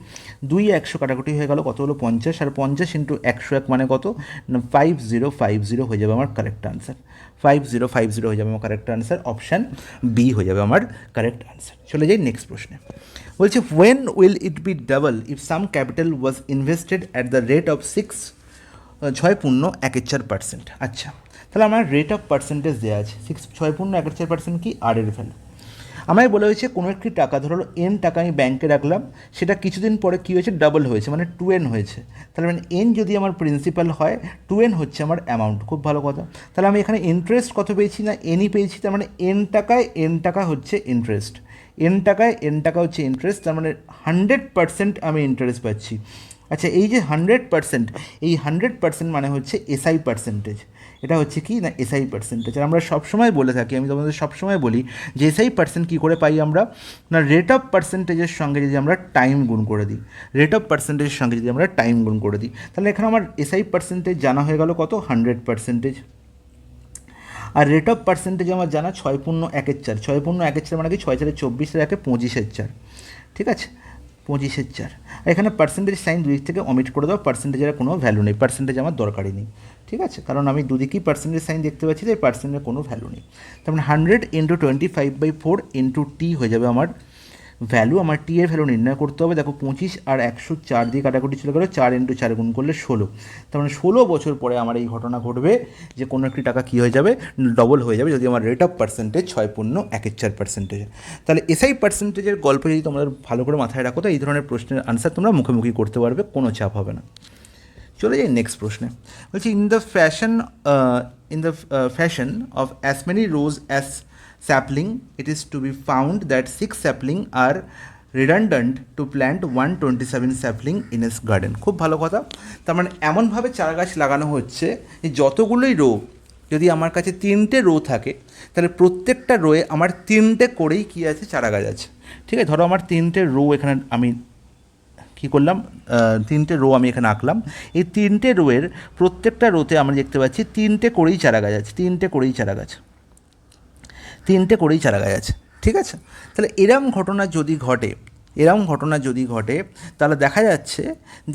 2 100 কাটাকুটি হয়ে গেল, কত হলো 50, আর 50 ইন্টু 101 মানে কত না 5050 হয়ে যাবে আমার কারেক্ট আনসার। 5050 হয়ে যাবে আমার কারেক্ট আনসার, অপশান বি হয়ে যাবে আমার কারেক্ট আনসার। চলে যাই নেক্সট প্রশ্নে। বলছে when will it be double if some capital was invested at the rate of 6.1%। আচ্ছা, তাহলে আমার রেট অফ পার্সেন্টেজ দেওয়া আছে 6.1% কি আর এর ভ্যালু। আমায় বলা হয়েছে কোনো একটি টাকা, ধরো n টাকা আমি ব্যাংকে রাখলাম, সেটা কিছুদিন পরে কী হয়েছে ডাবল হয়েছে, মানে 2n হয়েছে, তাহলে মানে n যদি আমার প্রিন্সিপাল হয় 2n হচ্ছে আমার অ্যামাউন্ট, খুব ভালো কথা। তাহলে আমি এখানে ইন্টারেস্ট কত পেয়েছি না nই পেয়েছি, তার মানে n টাকায় n টাকা হচ্ছে ইন্টারেস্ট, n টাকায় n টাকা হচ্ছে ইন্টারেস্ট, তার মানে 100% আমি ইন্টারেস্ট পাচ্ছি। আচ্ছা, এই যে 100%, এই 100% মানে হচ্ছে এসআই পার্সেন্টেজ, এটা হচ্ছে কি না এসআই পার্সেন্টেজ। আর আমরা সবসময় বলে থাকি, আমি তোমাদের সবসময় বলি যে এসআই পার্সেন্ট কী করে পাই আমরা না রেট অফ পার্সেন্টেজের সঙ্গে যদি আমরা টাইম গুণ করে দিই, রেট অফ পার্সেন্টেজের সঙ্গে যদি আমরা টাইম গুণ করে দিই, তাহলে এখানে আমার এসআই পার্সেন্টেজ জানা হয়ে গেল কত 100%, আর রেট অফ পার্সেন্টেজ আমার জানা 6.1/4, 6.1/4 মানে কি 6×4 = 25/4, ঠিক আছে 25/4। আর এখানে পার্সেন্টেজ সাইন দুদিক থেকে অমিট করে দাও, পার্সেন্টেজের কোনো ভ্যালু নেই, পার্সেন্টেজ আমার দরকারই নেই, ঠিক আছে, কারণ আমি দুদিকেই পার্সেন্টেজ সাইন দেখতে পাচ্ছি, তাই পার্সেন্টের কোনো ভ্যালু নেই। তার মানে 100 × 25/4 × t হয়ে যাবে আমার ভ্যালু। আমার টি এর ভ্যালু নির্ণয় করতে হবে। দেখো 25 আর 104 দিয়ে কাটাকুটি চলে গেলো, 4 × 4 গুণ করলে 16, তার মানে 16 বছর পরে আমার এই ঘটনা ঘটবে যে কোনো একটি টাকা কী হয়ে যাবে ডবল হয়ে যাবে, যদি আমার রেট অফ পার্সেন্টেজ 6.1/4%। তাহলে এসআই পার্সেন্টেজের গল্প যদি তোমাদের ভালো করে মাথায় রাখো, তো এই ধরনের প্রশ্নের আনসার তোমরা মুখোমুখি করতে পারবে, কোনো চাপ হবে না। চলে যাই নেক্সট প্রশ্নে। বলছি in the fashion of as many rose as sapling, it is to be found that 6 sapling are redundant to plant 127 sapling in a garden। খুব ভালো কথা। তার মানে এমনভাবে চারা গাছ লাগানো হচ্ছে যে যতগুলোই রো, যদি আমার কাছে 3টে রো থাকে, তাহলে প্রত্যেকটা রোয়ে আমার 3টে করেই কী আছে চারা গাছ আছে, ঠিক আছে। ধরো আমার 3টে রো এখানে আমি কী করলাম, 3টে রো আমি এখানে আঁকলাম, এই 3টে রোয়ের প্রত্যেকটা রোতে আমরা দেখতে পাচ্ছি 3টে করেই চারা গাছ আছে, 3টে করেই চারা গাছ, 3টে করেই চারা গাছ আছে, ঠিক আছে। তাহলে এরম ঘটনা যদি ঘটে তাহলে দেখা যাচ্ছে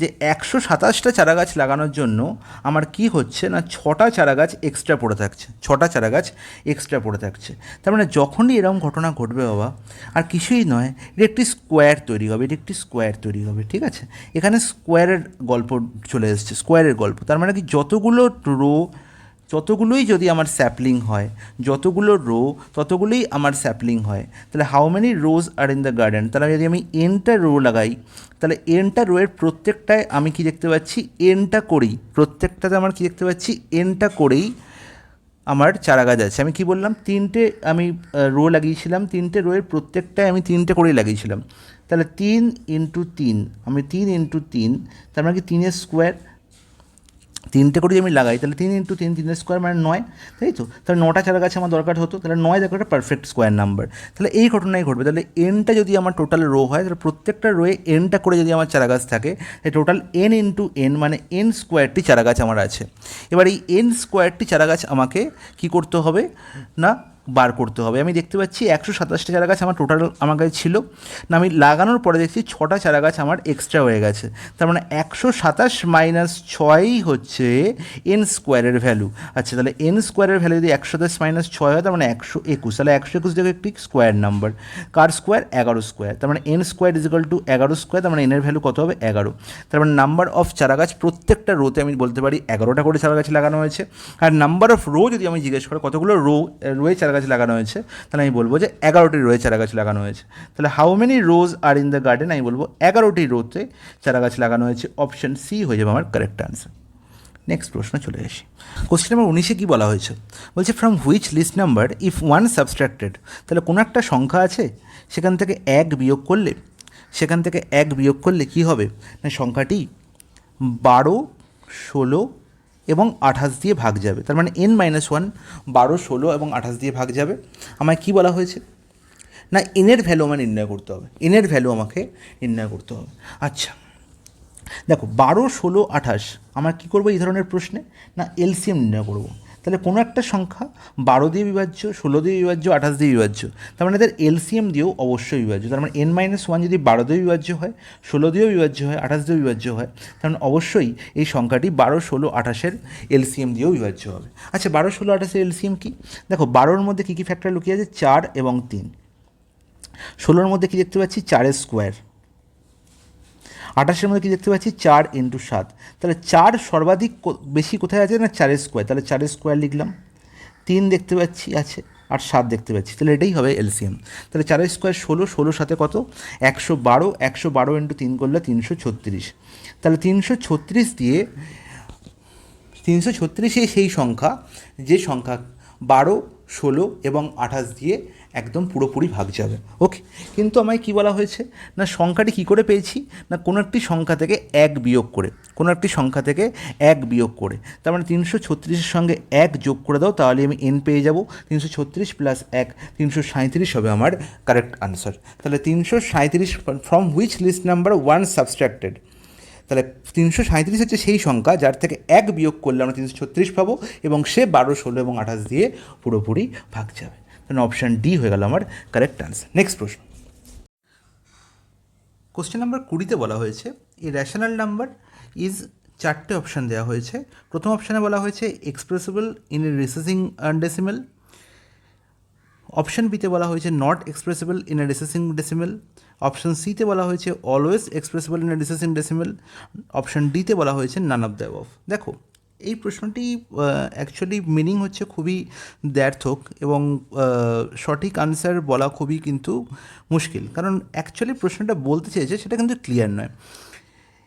যে 127টা চারা গাছ লাগানোর জন্য আমার কি হচ্ছে না 6টা চারা গাছ এক্সট্রা পড়ে থাকছে, 6টা চারা গাছ এক্সট্রা পড়ে থাকছে। তার মানে যখনই এরকম ঘটনা ঘটবে বাবা, আর কিছুই নয়, এটা একটি স্কোয়ার তৈরি হবে, ঠিক আছে। এখানে স্কোয়ারের গল্প চলে এসেছে, স্কোয়ারের গল্প, তার মানে কি যতগুলোই যদি আমার স্যাপলিং হয়, যতগুলো রো ততগুলোই আমার স্যাপলিং হয়, তাহলে how many rose are in the garden, তাহলে যদি আমি এনটা রো লাগাই, তাহলে এনটা রোয়ের প্রত্যেকটায় আমি কি দেখতে পাচ্ছি এনটা করেই, প্রত্যেকটাতে আমার কি দেখতে পাচ্ছি এনটা করেই আমার চারা গাছ আছে। আমি কি বললাম 3টে আমি রো লাগিয়েছিলাম, 3টে রোয়ের প্রত্যেকটায় আমি 3টে করেই লাগিয়েছিলাম, তাহলে 3 × 3 আমি 3 × 3, তার মানে কি 3 স্কোয়ার, 3টে করে যদি আমি লাগাই তাহলে 3 × 3 3 স্কোয়ার মানে 9, তাই তো। তাহলে 9টা চারা গাছ আমার দরকার হতো, তাহলে 9 দেখো একটা পারফেক্ট স্কোয়ার নাম্বার। তাহলে এই ঘটনাই ঘটবে, তাহলে এনটা যদি আমার টোটাল রো হয়, তাহলে প্রত্যেকটা রোয়ে এনটা করে যদি আমার চারা গাছ থাকে, তাহলে টোটাল n × n মানে n স্কোয়ারটি চারা গাছ আমার আছে। এবার এই n স্কোয়ারটি চারা গাছ আমাকে কি করতে হবে না বার করতে হবে। আমি দেখতে পাচ্ছি 127টা চারা গাছ আমার টোটাল আমার কাছে ছিল, না আমি লাগানোর পরে দেখছি 6টা চারা গাছ আমার এক্সট্রা হয়ে গেছে। তার মানে 127 মাইনাস 6ই হচ্ছে এন স্কোয়ারের ভ্যালু। আচ্ছা, তাহলে এন স্কোয়ারের ভ্যালু যদি 127 মাইনাস 6 হয়, তার মানে 121। তাহলে 121 দেখো একটি স্কোয়ার নাম্বার, কার স্কোয়ার? 11 স্কোয়ার। তার মানে N square is equal two 11 square, তার মানে এনের ভ্যালু কত হবে? 11। তার মানে নাম্বার অফ চারা গাছ প্রত্যেকটা রোতে আমি বলতে পারি 11টা করে চারা গাছ লাগানো হয়েছে। আর নাম্বার অফ রো যদি আমি জিজ্ঞেস করি কতগুলো রোয়ে চারা গাছ লাগানো হয়েছে, তাহলে আমি বলবো যে 11টি রোয়ে চারা গাছ লাগানো হয়েছে। তাহলে how many rose are in the garden, আমি বলবো 11টি রোতে চারা গাছ লাগানো হয়েছে। অপশন সি হয়ে যাবে আমার কারেক্ট আনসার। নেক্সট প্রশ্ন চলে আসি। কোশ্চেন নাম্বার 19-এ কী বলা হয়েছে? বলছে from which least number if one subtracted, তাহলে কোনো একটা সংখ্যা আছে, সেখান থেকে এক বিয়োগ করলে কী হবে না, সংখ্যাটি 12, 16 এবং 28 দিয়ে ভাগ যাবে। তার মানে n-1 12, 16 এবং 28 দিয়ে ভাগ যাবে। আমায় কী বলা হয়েছে না, এনের ভ্যালু আমার নির্ণয় করতে হবে, আমাকে নির্ণয় করতে হবে। আচ্ছা দেখো, 12, 16, 28 আমার কী করবো এই ধরনের প্রশ্নে, না এলসিএম নির্ণয় করবো। তাহলে কোনো একটা সংখ্যা 12 দিয়ে বিভাজ্য, 16 দিয়ে বিভাজ্য, 28 দিয়ে বিভাজ্য, তার মানে এদের এলসিএম দিয়েও অবশ্যই বিভাজ্য। তার মানে n-1 যদি 12 দিয়ে বিভাজ্য হয়, 16 দিয়েও বিভাজ্য হয়, 28 দিয়েও বিভাজ্য হয়, তার মানে অবশ্যই এই সংখ্যাটি 12, 16, 28-এর এলসিএম দিয়েও বিভাজ্য হবে। আচ্ছা 12, 16, 28-এর এলসিএম কী? দেখো 12-র মধ্যে কী কী ফ্যাক্টর লুকিয়ে আছে? 4 এবং 3। 16-র মধ্যে কী দেখতে পাচ্ছি? 4-এর স্কোয়ার। 28-এর মধ্যে কী দেখতে পাচ্ছি? 4 × 7। তাহলে 4 সর্বাধিক বেশি কোথায় আছে না? 4-এর স্কোয়ার। তাহলে 4-এর স্কোয়ার লিখলাম। 3 দেখতে পাচ্ছি আছে, আর 7 দেখতে পাচ্ছি, তাহলে এটাই হবে এলসিএম। তাহলে 4-এর স্কোয়ার 16, 16 সাথে কত? 112, 112 × 3 করলে 336। তাহলে 336 সেই সংখ্যা, যে সংখ্যা 12, 16 এবং 28 দিয়ে একদম পুরোপুরি ভাগ যাবে। ওকে, কিন্তু আমায় কী বলা হয়েছে না, সংখ্যাটি কী করে পেয়েছি না, কোনো একটি সংখ্যা থেকে এক বিয়োগ করে, তার মানে 336-এর সঙ্গে 1 যোগ করে দাও, তাহলে আমি n পেয়ে যাব। 336 + 1 337 হবে আমার কারেক্ট আনসার। তাহলে 337 from which least number 1 subtracted, তাহলে 337 হচ্ছে সেই সংখ্যা যার থেকে 1 বিয়োগ করলে আমরা 336 পাবো, এবং সে 12, 16 এবং 28 দিয়ে পুরোপুরি ভাগ যাবে। তাহলে অপশান ডি হয়ে গেল আমার কারেক্ট আনসার। নেক্সট প্রশ্ন, কোশ্চেন নাম্বার 20-তে বলা হয়েছে এ র্যাশনাল নাম্বার ইজ, 4টে অপশান দেওয়া হয়েছে। প্রথম অপশানে বলা হয়েছে expressible in a recessing decimal. Option বিতে বলা হয়েছে not expressible in a recessing decimal. Option সিতে বলা হয়েছে always expressible in a recessing decimal. Option ডিতে বলা হয়েছে নান অফ দ্য অ্যাবভ। দেখো এই প্রশ্নটি অ্যাকচুয়ালি মিনিং হচ্ছে খুবই দ্ব্যর্থক, এবং সঠিক আনসার বলা খুবই কিন্তু মুশকিল, কারণ অ্যাকচুয়ালি প্রশ্নটা বলতে চেয়েছে সেটা কিন্তু ক্লিয়ার নয়।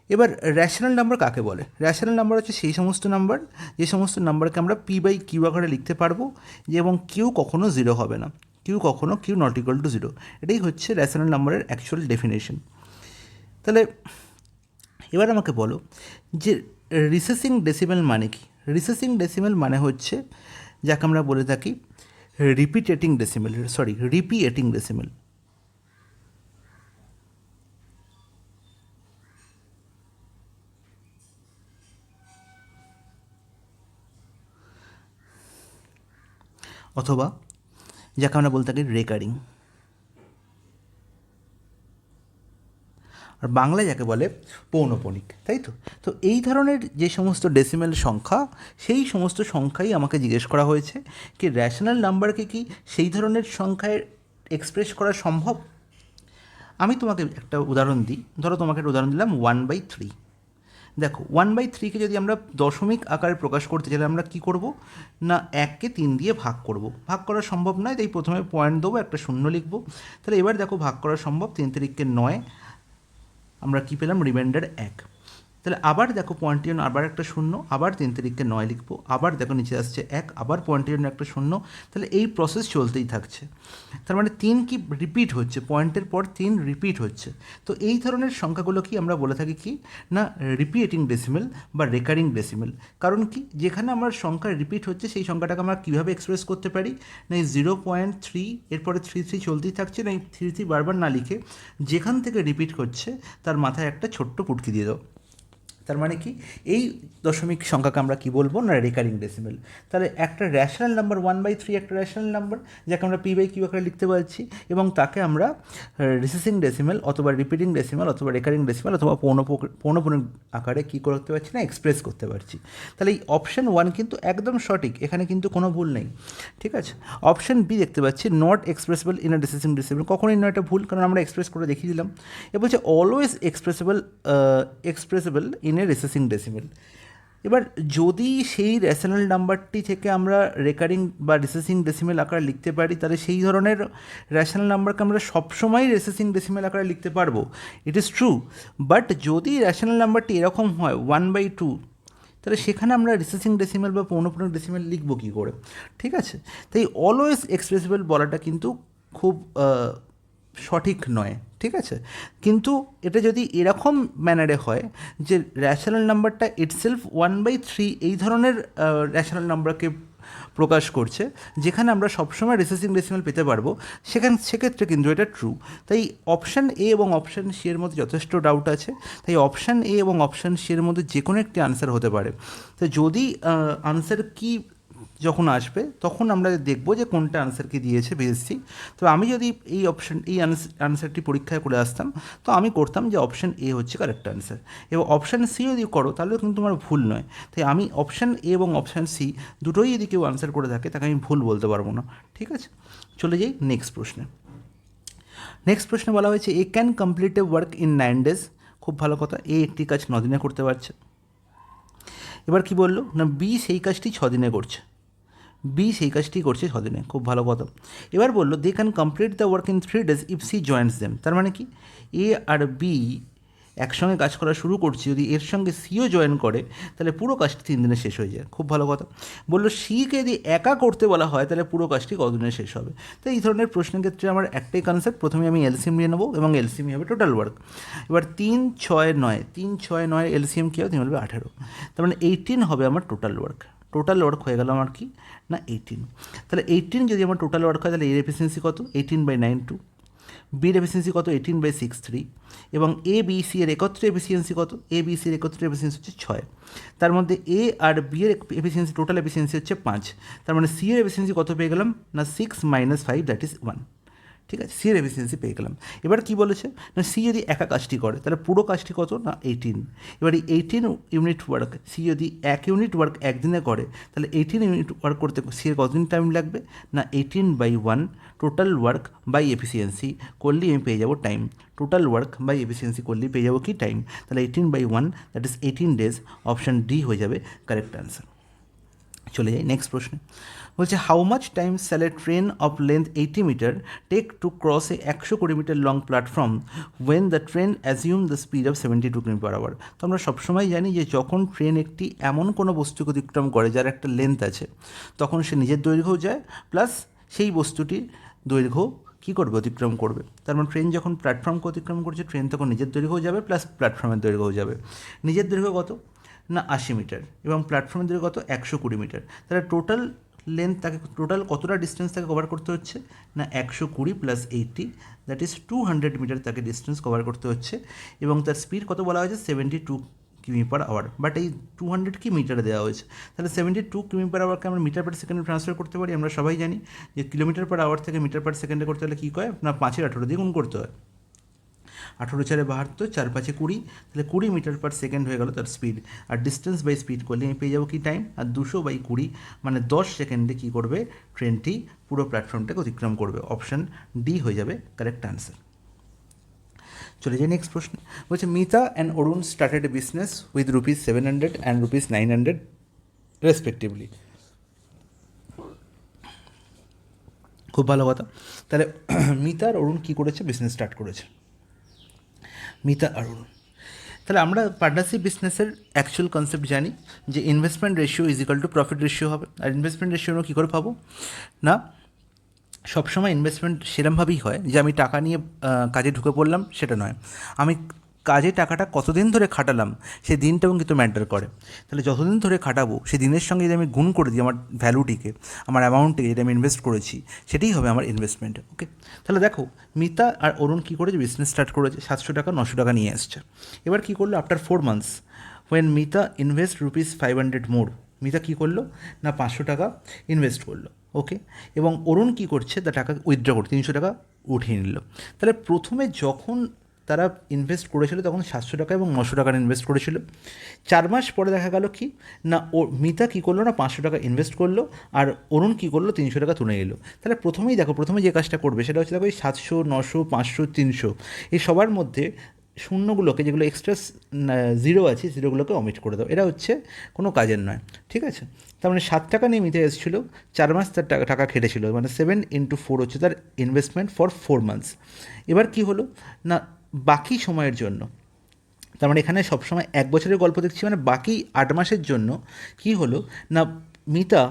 এবার র্যাশনাল নাম্বার কাকে বলে? র্যাশনাল নাম্বার হচ্ছে সেই সমস্ত নাম্বার, যে সমস্ত নাম্বারকে আমরা p/q আকারে লিখতে পারবো, যে এবং কিউ কখনো 0 হবে না, কিউ নট ইকুয়াল টু 0। এটাই হচ্ছে র্যাশনাল নাম্বারের অ্যাকচুয়াল ডেফিনেশন। তাহলে এবার আমাকে বলো যে রিসেসিং ডেসিমেল মানে কি? রিসেসিং ডেসিমেল মানে হচ্ছে যাকে আমরা বলে থাকি রিপিয়েটিং ডেসিমেল। অথবা যাকে আমরা বলতে থাকি রেকারিং, আর বাংলায় যাকে বলে পৌনঃপুনিক, তাই তো? তো এই ধরনের যে সমস্ত ডেসিমেল সংখ্যা, সেই সমস্ত সংখ্যাই আমাকে জিজ্ঞেস করা হয়েছে কি র্যাশনাল নাম্বারকে কি সেই ধরনের সংখ্যায় এক্সপ্রেস করা সম্ভব? আমি তোমাকে একটা উদাহরণ দিই। ধরো তোমাকে একটা উদাহরণ দিলাম 1/3। দেখো 1/3কে যদি আমরা দশমিক আকারে প্রকাশ করতে চাইলে আমরা কী করব না, 1কে 3 দিয়ে ভাগ করব। ভাগ করা সম্ভব নয়, তাই প্রথমে পয়েন্ট দেবো, একটা শূন্য লিখব। তাহলে এবার দেখো ভাগ করা সম্ভব, 3 3 9, আমরা কী পেলাম? রিমাইন্ডার 1। তাহলে আবার দেখো পয়েন্টের জন্য আবার একটা শূন্য, আবার 3 3 9 লিখবো, আবার দেখো নিচে আসছে 1, আবার পয়েন্টের জন্য একটা শূন্য। তাহলে এই প্রসেস চলতেই থাকছে। তার মানে 3 কি রিপিট হচ্ছে, পয়েন্টের পর 3 রিপিট হচ্ছে। তো এই ধরনের সংখ্যাগুলো কি আমরা বলে থাকি কি না রিপিয়েটিং ডেসিমেল বা রেকারিং ডেসিমেল। কারণ কি, যেখানে আমার সংখ্যা রিপিট হচ্ছে সেই সংখ্যাটাকে আমরা কীভাবে এক্সপ্রেস করতে পারি না, এই 0.3 এরপরে 3 3 চলতেই থাকছে, না এই 3 3 বারবার না লিখে যেখান থেকে রিপিট হচ্ছে তার মাথায় একটা ছোট্ট পুটকি দিয়ে দাও। তার মানে কি এই দশমিক সংখ্যাকে আমরা কি বলবো না রেকারিং ডেসিমেল। তাহলে একটা র্যাশনাল নাম্বার 1/3 একটা র্যাশনাল নাম্বার যাকে আমরা p/q আকারে লিখতে পারছি, এবং তাকে আমরা রিসেসিং ডেসিমেল অথবা রিপিটিং ডেসিমেল অথবা রেকারিং ডেসিমেল অথবা পৌনঃপুনিক আকারে কী করতে পারছি না এক্সপ্রেস করতে পারছি। তাহলে এই অপশান 1 কিন্তু একদম সঠিক, এখানে কিন্তু কোনো ভুল নেই। ঠিক আছে, অপশান বি দেখতে পাচ্ছি নট এক্সপ্রেসেবল ইন আ রিসেসিং ডেসিমেল, কখনোই নয়, এটা ভুল, কারণ আমরা এক্সপ্রেস করে দেখিয়ে দিলাম। এ বলছে always এক্সপ্রেসেবল in a recessing decimal. এবার যদি সেই রেশনাল নাম্বারটি থেকে আমরা রেকারিং বা রিসেসিং ডেসিমেল আকারে লিখতে পারি, তাহলে সেই ধরনের রেশনাল নাম্বারকে আমরা সবসময় রিসেসিং ডেসিমেল আকারে লিখতে পারবো, ইট ইজ ট্রু। বাট যদি রেশনাল নাম্বারটি এরকম হয় 1/2, তাহলে সেখানে আমরা রিসেসিং ডেসিমেল বা পৌনঃপুনিক ডেসিমেল লিখবো কী করে? ঠিক আছে, তাই অলওয়েজ এক্সপ্রেসেবল বলাটা কিন্তু খুব সঠিক নয়। ঠিক আছে, কিন্তু এটা যদি এরকম ম্যানারে হয় যে র্যাশনাল নাম্বারটা ইটসেলফ 1/3 এই ধরনের র্যাশনাল নাম্বারকে প্রকাশ করছে, যেখানে আমরা সবসময় রিসেসিং ডেসিমেল পেতে পারবো, সেক্ষেত্রে কিন্তু এটা ট্রু। তাই অপশান এ এবং অপশান সি এর মধ্যে যথেষ্ট ডাউট আছে, তাই অপশান এ এবং অপশান সি এর মধ্যে যে কোনো একটি আনসার হতে পারে। তো যদি আনসার কি যখন আসবে তখন আমরা দেখব যে কোনটা আনসার কি দিয়েছে বিএসসি। তো আমি যদি এই আনসারটি পরীক্ষায় করে আসতাম, তো আমি করতাম যে অপশান এ হচ্ছে কারেক্ট আনসার, এবং অপশান সি যদি করো তাহলেও কিন্তু আমার ভুল নয়। তাই আমি অপশান এ এবং অপশান সি দুটোই যদি কেউ আনসার করে থাকে তাকে আমি ভুল বলতে পারবো না। ঠিক আছে, চলে যাই নেক্সট প্রশ্নে। নেক্সট প্রশ্নে বলা হয়েছে A can complete a work in 9 days। খুব ভালো কথা, এ একটি কাজ 9 দিনে করতে পারছে। এবার কি বললো না বি সেই কাজটি 6 দিনে করছে, বি সেই কাজটি করছে 6 দিনে, খুব ভালো কথা। এবার বললো they can complete the work in 3 days if C joins them. তার মানে কি এ আর বি একসঙ্গে কাজ করা শুরু করছে, যদি এর সঙ্গে সিও জয়েন করে তাহলে পুরো কাজটি 3 দিনে শেষ হয়ে যায়, খুব ভালো কথা। বললো সিকে যদি একা করতে বলা হয় তাহলে পুরো কাজটি কতদিনে শেষ হবে। তো এই ধরনের প্রশ্নের ক্ষেত্রে আমার একটাই কনসেপ্ট, প্রথমে আমি এলসিএম নিয়ে নেবো এবং এলসিএম হবে টোটাল ওয়ার্ক। এবার 3, 6, 9, 3, 6, 9 এলসিএম কী হবে 3 বলবে 18, তার মানে 18 হবে আমার টোটাল ওয়ার্ক। টোটাল ওয়ার্ক হয়ে গেল আমার কি না 18। তাহলে 18 যদি আমার টোটাল ওয়ার্ক হয় তাহলে এর এফিসিয়েন্সি কত 18/9(2), বির এফিসিয়েন্সি কত 18/6(3), এবং এ বি সি এর একত্রে এফিসিয়েন্সি কত, এ বি সি এর একত্রে এফিসিয়েন্সি হচ্ছে 6। তার মধ্যে এ আর বি এর এফিসিয়েন্সি টোটাল এফিসিয়েন্সি হচ্ছে 5। তার মানে সি এর এফিসিয়েন্সি কত পেয়ে গেলাম না 6 - 5 দ্যাট ইজ 1। ঠিক আছে, সি এর এফিসিয়েন্সি পেয়ে গেলাম। এবার কী বলেছে না সি যদি একা কাজটি করে তাহলে পুরো কাজটি কত না 18। এবার এই 18 ইউনিট ওয়ার্ক সি যদি 1 ইউনিট ওয়ার্ক একদিনে করে তাহলে 18 ইউনিট ওয়ার্ক করতে সি এর কতদিন টাইম লাগবে না 18/1 টোটাল ওয়ার্ক বাই এফিসিয়েন্সি করলেই আমি পেয়ে যাবো time. Total work by efficiency করলেই পেয়ে যাবো কি টাইম। তাহলে 18/1 that is 18 days, option D হয়ে যাবে কারেক্ট অ্যান্সার। চলে যাই নেক্সট প্রশ্নে। বলছে how much time shall a train of length 80 metre take to cross a 120 metre long platform when the train assume the speed of 72 কিমি/আওয়ার। তো আমরা সবসময় জানি যে যখন ট্রেন একটি এমন কোনো বস্তুকে অতিক্রম করে যার একটা লেন্থ আছে, তখন সে নিজের দৈর্ঘ্যও যায় প্লাস সেই বস্তুটির দৈর্ঘ্য কী করবে অতিক্রম করবে। তার মানে ট্রেন যখন প্ল্যাটফর্মকে অতিক্রম করছে ট্রেন তখন নিজের দৈর্ঘ্যও যাবে প্লাস প্ল্যাটফর্মের দৈর্ঘ্যও যাবে। নিজের দৈর্ঘ্য কত না 80 মিটার এবং প্ল্যাটফর্মের দৈর্ঘ্য কত 120 মিটার। তাহলে টোটাল লেন্থ তাকে টোটাল কতটা ডিস্টেন্স তাকে কভার করতে হচ্ছে না 120 + 80 দ্যাট ইজ 200 মিটার তাকে ডিস্টেন্স কভার করতে হচ্ছে, এবং তার স্পিড কত বলা হয়েছে 72 কিমি/আওয়ার। বাট এই 200 কি মিটারে দেওয়া হয়েছে, তাহলে 72 কিমি/আওয়ারকে আমরা মিটার/সেকেন্ডে ট্রান্সফার করতে পারি। আমরা সবাই জানি যে কিলোমিটার/আওয়ার থেকে মিটার/সেকেন্ডে করতে হলে কী হয় না 5-এর 18 দিয়ে গুণ করতে হয়। 18 × 4 = 72, 4 × 5 = 20, তাহলে 20 মিটার/সেকেন্ড হয়ে গেল তার স্পিড। আর ডিস্টেন্স বাই স্পিড করলে আমি পেয়ে যাবো কি টাইম, আর 200/20 মানে 10 সেকেন্ডে কী করবে ট্রেনটি পুরো প্ল্যাটফর্মটাকে অতিক্রম করবে। অপশান ডি হয়ে যাবে কারেক্ট আনসার। চলে যাই নেক্সট প্রশ্ন। বলছে Mita and Arun started a business with ₹700 and ₹900 respectively. খুব ভালো কথা। তাহলে মিতা আর অরুণ কী করেছে বিজনেস স্টার্ট করেছে, মিতা আর অরুণ। তাহলে আমরা পার্টনারশিপ বিজনেসের অ্যাকচুয়াল কনসেপ্ট জানি যে ইনভেস্টমেন্ট রেশিও = প্রফিট রেশিও হবে। আর ইনভেস্টমেন্ট রেশিও আমরা কী করে পাবো না সবসময় ইনভেস্টমেন্ট সেরমভাবেই হয় যে আমি টাকা নিয়ে কাজে ঢুকে পড়লাম সেটা নয়, আমি কাজে টাকাটা কতদিন ধরে খাটালাম সেই দিনটাও কিন্তু ম্যাটার করে। তাহলে যতদিন ধরে খাটাবো সেই দিনের সঙ্গে যদি আমি গুণ করে দিই আমার ভ্যালুটিকে, আমার অ্যামাউন্টটিকে যেটা আমি ইনভেস্ট করেছি সেটাই হবে আমার ইনভেস্টমেন্ট। ওকে, তাহলে দেখো মিতা আর অরুণ কী করেছে বিজনেস স্টার্ট করেছে, 700 টাকা 900 টাকা নিয়ে আসছে। এবার কী করলো after 4 months when Mita invest ₹500 মোর, মিতা কী করলো না 500 টাকা ইনভেস্ট করলো, ওকে, এবং অরুণ কী করছে, তার টাকা উইথড্র করতে 300 টাকা উঠিয়ে নিল। তাহলে প্রথমে যখন তারা ইনভেস্ট করেছিল তখন 700 টাকা এবং 900 টাকার ইনভেস্ট করেছিল। 4 মাস পরে দেখা গেল কি না, ও মিতা কী করলো না 500 টাকা ইনভেস্ট করলো, আর অরুণ কী করলো 300 টাকা তুলে এলো। তাহলে প্রথমেই দেখো, প্রথমে যে কাজটা করবে সেটা হচ্ছে দেখো এই 700, 900, 500, 300 এই সবার মধ্যে শূন্যগুলোকে, যেগুলো এক্সট্রা জিরো আছে, জিরোগুলোকে অমিট করে দাও। এটা হচ্ছে কোনো কাজের নয়, ঠিক আছে। তার মানে 7 টাকা নিয়ে মিতে এসেছিলো, 4 মাস তার টাকা খেটেছিল, মানে 7 × 4 হচ্ছে তার ইনভেস্টমেন্ট ফর 4 মান্থস। এবার কি হলো না, বাকি সময়ের জন্য, তার মানে এখানে সবসময় 1 বছরের গল্প দেখছি, মানে বাকি 8 মাসের জন্য কি হলো না, মিতা